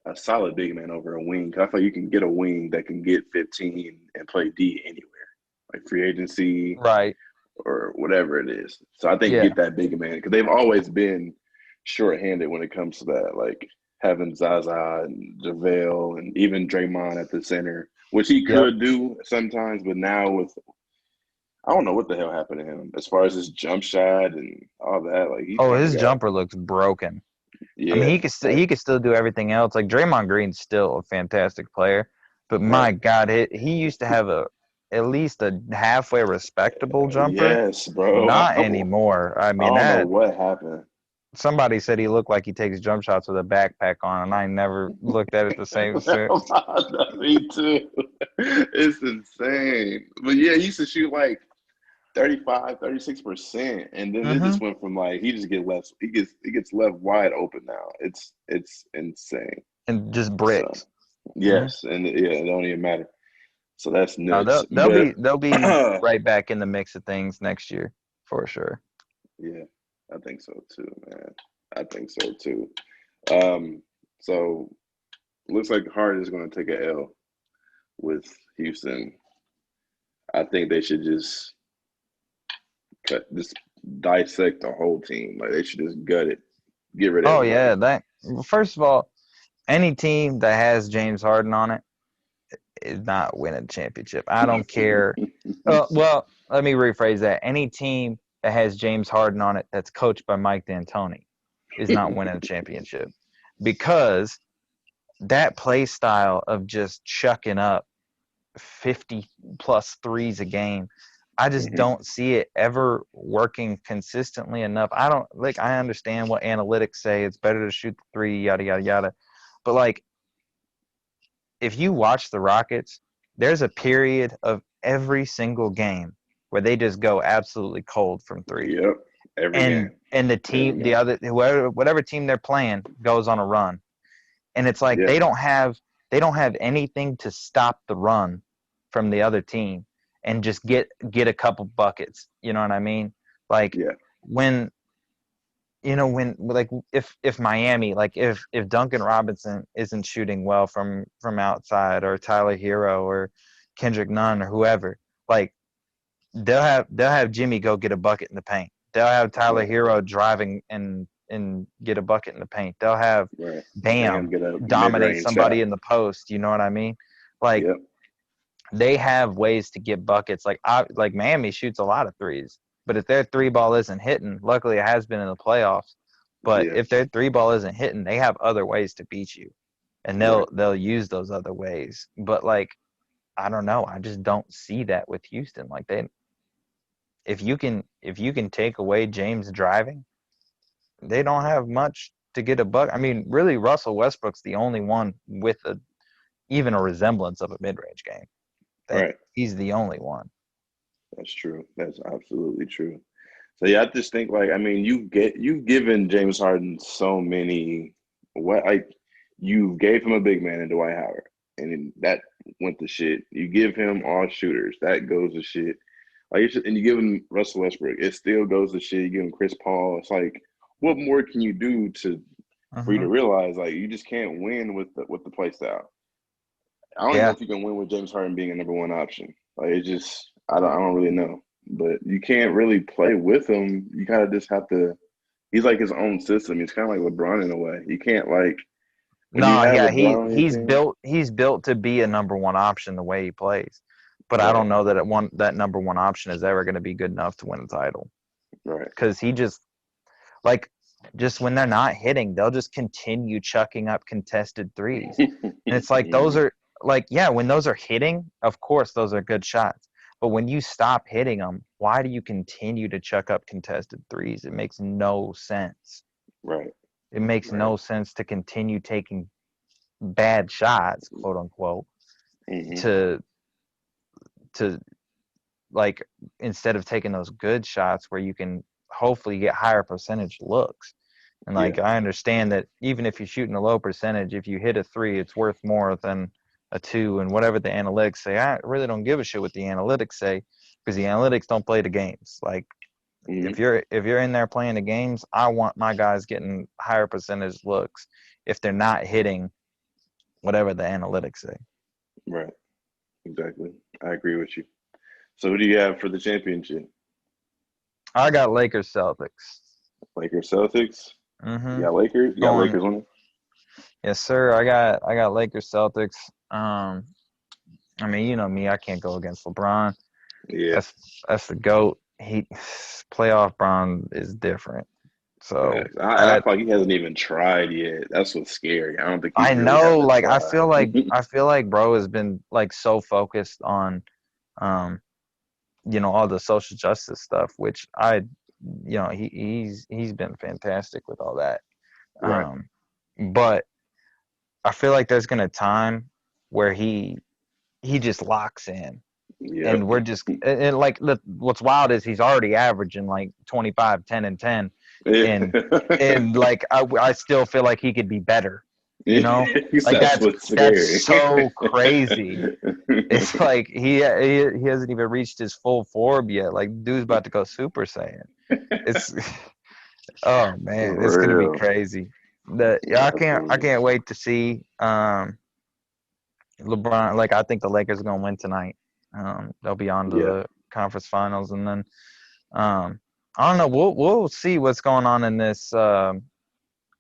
a solid big man over a wing. 'Cause I feel like you can get a wing that can get 15 and play D anywhere, like free agency Right. or whatever it is. So I think Yeah. get that big man because they've always been shorthanded when it comes to that, like having Zaza and JaVale and even Draymond at the center, which he Yep. could do sometimes, but now with I don't know what the hell happened to him as far as his jump shot and all that. Like he Oh, kind of his got jumper looks broken. I mean, yeah, he could still do everything else. Like Draymond Green's still a fantastic player, but my right. God, he used to have at least a halfway respectable jumper. Yes, bro. Not anymore. I I mean don't know that what happened. Somebody said he looked like he takes jump shots with a backpack on, and I never looked at it the same since. Me too. It's insane. But yeah, he used to shoot like 35, 36%. And then it Mm-hmm. just went from like he just get less he gets left wide open now. It's insane. And just So bricks. Mm-hmm. yes, and yeah, it don't even matter. So that's No, nuts. they'll But be they'll be yeah, right back in the mix of things next year for sure. I think so too, man. I think so too. Um, so looks like Hart is gonna take a L with Houston. I think they should just just dissect the whole team. Like they should just gut it, get rid of Oh everybody. yeah, that first of all, any team that has James Harden on it is not winning a championship. I don't care. Well, let me rephrase that. Any team that has James Harden on it that's coached by Mike D'Antoni is not winning a championship because that play style of just chucking up 50 plus threes a game, I just Hmm. don't see it ever working consistently enough. I don't like, I understand what analytics say. It's better to shoot the three, yada, yada, yada. But like, if you watch the Rockets, there's a period of every single game where they just go absolutely cold from three. Yep, every game, And the every team, the game. other, whoever, whatever team they're playing goes on a run. And it's like Yeah, they don't have anything to stop the run from the other team and just get a couple buckets. You know what I mean? Like yeah, when when like if Miami, like if Duncan Robinson isn't shooting well from outside, or Tyler Hero or Kendrick Nunn or whoever, like they'll have Jimmy go get a bucket in the paint. They'll have Tyler right, Hero driving and get a bucket in the paint. They'll have right. Bam, Bam get a dominate mid-range shot. somebody in the post. You know what I mean? Like Yep, they have ways to get buckets. Like Miami shoots a lot of threes, but if their three ball isn't hitting, luckily it has been in the playoffs. But yeah, if their three ball isn't hitting, they have other ways to beat you, and right. they'll use those other ways. But like I don't know, I just don't see that with Houston. Like they, if you can take away James driving, they don't have much to get a buck. I mean, really, Russell Westbrook's the only one with even a resemblance of a mid-range game. That Right. he's the only one. That's true. That's absolutely true. So yeah, I just think like I mean you've given James Harden so many what like you gave him a big man in Dwight Howard and that went to shit. You give him all shooters, that goes to shit. Like and you give him Russell Westbrook, it still goes to shit. You give him Chris Paul. It's like what more can you do to for you Mm-hmm. to realize like you just can't win with the play style. I don't even know Yeah. if you can win with James Harden being a number one option. Like it just I don't really know. But you can't really play with him. You kind of just have to. He's like his own system. He's kind of like LeBron in a way. You can't like when you No, have yeah, LeBron on your team. he's built to be a number one option the way he plays. But I Right, don't know that number one option is ever going to be good enough to win the title, right, because he just like just when they're not hitting, they'll just continue chucking up contested threes. And it's like those Mhm. are like, yeah, when those are hitting, of course those are good shots. But when you stop hitting them, why do you continue to chuck up contested threes? It makes no sense. right, It makes right. no sense to continue taking bad shots, quote unquote, Hmm. to to like instead of taking those good shots where you can hopefully get higher percentage looks. And Yeah, like I understand that even if you're shooting a low percentage, if you hit a three, it's worth more than a two, and whatever the analytics say. I really don't give a shit what the analytics say, because the analytics don't play the games. Like hmm, if you're in there playing the games, I want my guys getting higher percentage looks if they're not hitting whatever the analytics say. right. Exactly. I agree with you. So who do you have for the championship? I got Lakers Celtics. Lakers, Celtics. You Mm-hmm. got Lakers. You got Going, Lakers on it. yes, sir. I got Lakers Celtics. Um, I mean, you know me, I can't go against LeBron. Yeah. That's the GOAT. He playoff Bron is different. So Facts. I that feel like he hasn't even tried yet. That's what's scary. I don't think he I really know, hasn't like tried. I feel like bro has been like so focused on um all the social justice stuff, which he's been fantastic with all that. Right. But I feel like there's gonna time where he just locks in, Yep. and we're just and like what's wild is he's already averaging like 25, 10, and 10, and like I still feel like he could be better. Like That's what's scary. that's so crazy. It's like he hasn't even reached his full form yet. Like dude's about to go Super Saiyan. It's oh man, it's gonna be For real. crazy. Yeah, I absolutely. can't wait to see LeBron. Like I think the Lakers are gonna win tonight. They'll be on to Yeah. the conference finals, and then um, I don't know. We'll see what's going on in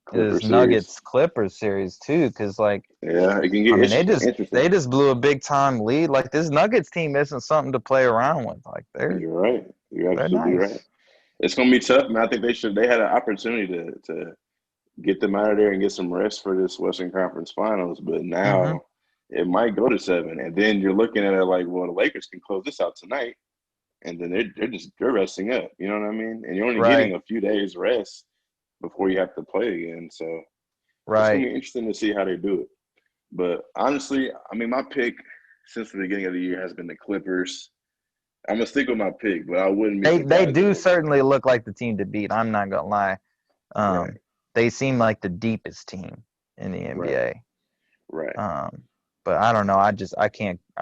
Clipper this series. Nuggets Clippers series too, because like Yeah, it can I get mean interesting. they just blew a big time lead. Like this Nuggets team isn't something to play around with. Like You're right. You're they're absolutely right. nice. It's gonna be tough, man. I think they had an opportunity to get them out of there and get some rest for this Western Conference Finals, but Hmm. now it might go to 7, and then you're looking at it like, well, the Lakers can close this out tonight, and then they're resting up. You know what I mean? And you're only Right, getting a few days rest before you have to play again. So it's gonna right. be interesting to see how they do it. But honestly, I mean, my pick since the beginning of the year has been the Clippers. I'm gonna stick with my pick, but I wouldn't be They surprised if do they. certainly look like the team to beat. I'm not gonna lie. Right, They seem like the deepest team in the right, NBA. right. Um, but I don't know. I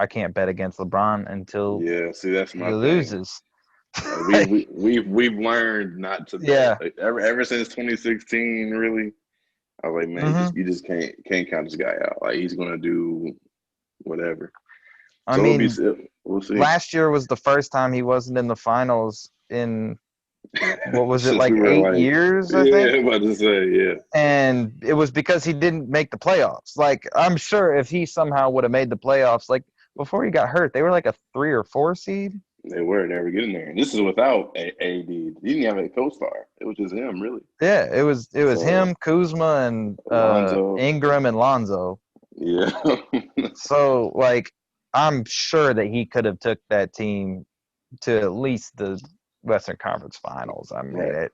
can't bet against LeBron until Yeah, see, that's he my thing. loses. Like we Like, we we've learned not to bet. yeah. Like ever since 2016, really. I was like, man, Hmm. you just can't count this guy out. Like he's gonna do whatever. I So mean, we'll see. last year was the first time he wasn't in the finals in what was it Since we like were 8 years, I yeah, think. about to say, yeah, And it was because he didn't make the playoffs. Like I'm sure if he somehow would have made the playoffs, like before he got hurt, they were like a 3 or 4 seed. they were never getting there. And this is without AD. He didn't have a co-star. It was just him, really. Yeah, it was So him, Kuzma, and Alonzo, Ingram and Lonzo. yeah, So like I'm sure that he could have took that team to at least the Western Conference Finals. I mean, right.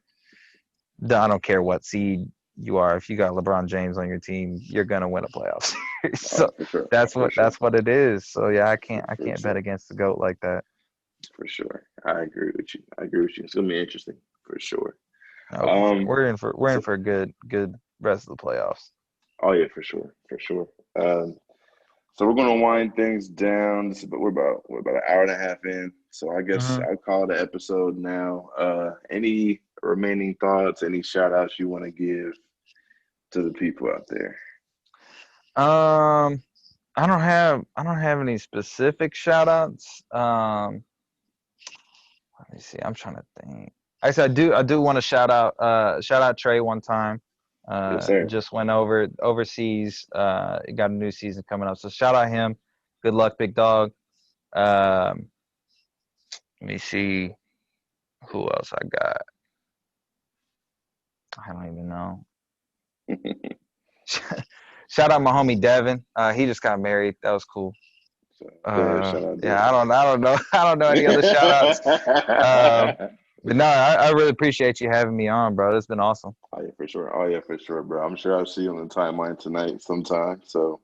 I don't care what seed you are. If you got LeBron James on your team, you're gonna win a playoff series. So For sure, that's for what sure, that's what it is. So yeah, I for can't bet sure. against the goat like that. For sure. I agree with you. I agree with you. It's gonna be interesting for sure. No, for sure. Um We're in so for a good rest of the playoffs. oh yeah, for sure. For sure. So we're gonna wind things down. We're about an hour and a half in. So I guess Hmm. I'll call it an episode now. Any remaining thoughts, any shout outs you want to give to the people out there? Um, I don't have any specific shout outs. Let me see. I'm trying to think. Actually, I do want to shout out Trey one time. Yes, sir. Just went overseas. Got a new season coming up. So shout out him. Good luck, big dog. Um, let me see who else I got. I don't even know. Shout out my homie Devin. He just got married. That was cool. So go ahead, shout out Yeah, Devin. I don't know. I don't know any other shout outs. Um, but no, I really appreciate you having me on, bro. It's been awesome. Oh yeah, for sure. Oh yeah, for sure, bro. I'm sure I'll see you on the timeline tonight sometime. So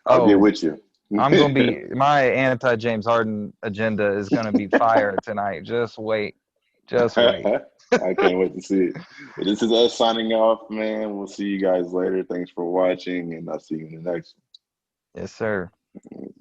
I'll get Oh, with you. I'm gonna be my anti James Harden agenda is gonna be fire tonight. Just wait. Just wait. I can't wait to see it. But this is us signing off, man. We'll see you guys later. Thanks for watching, and I'll see you in the next Yes, sir. one.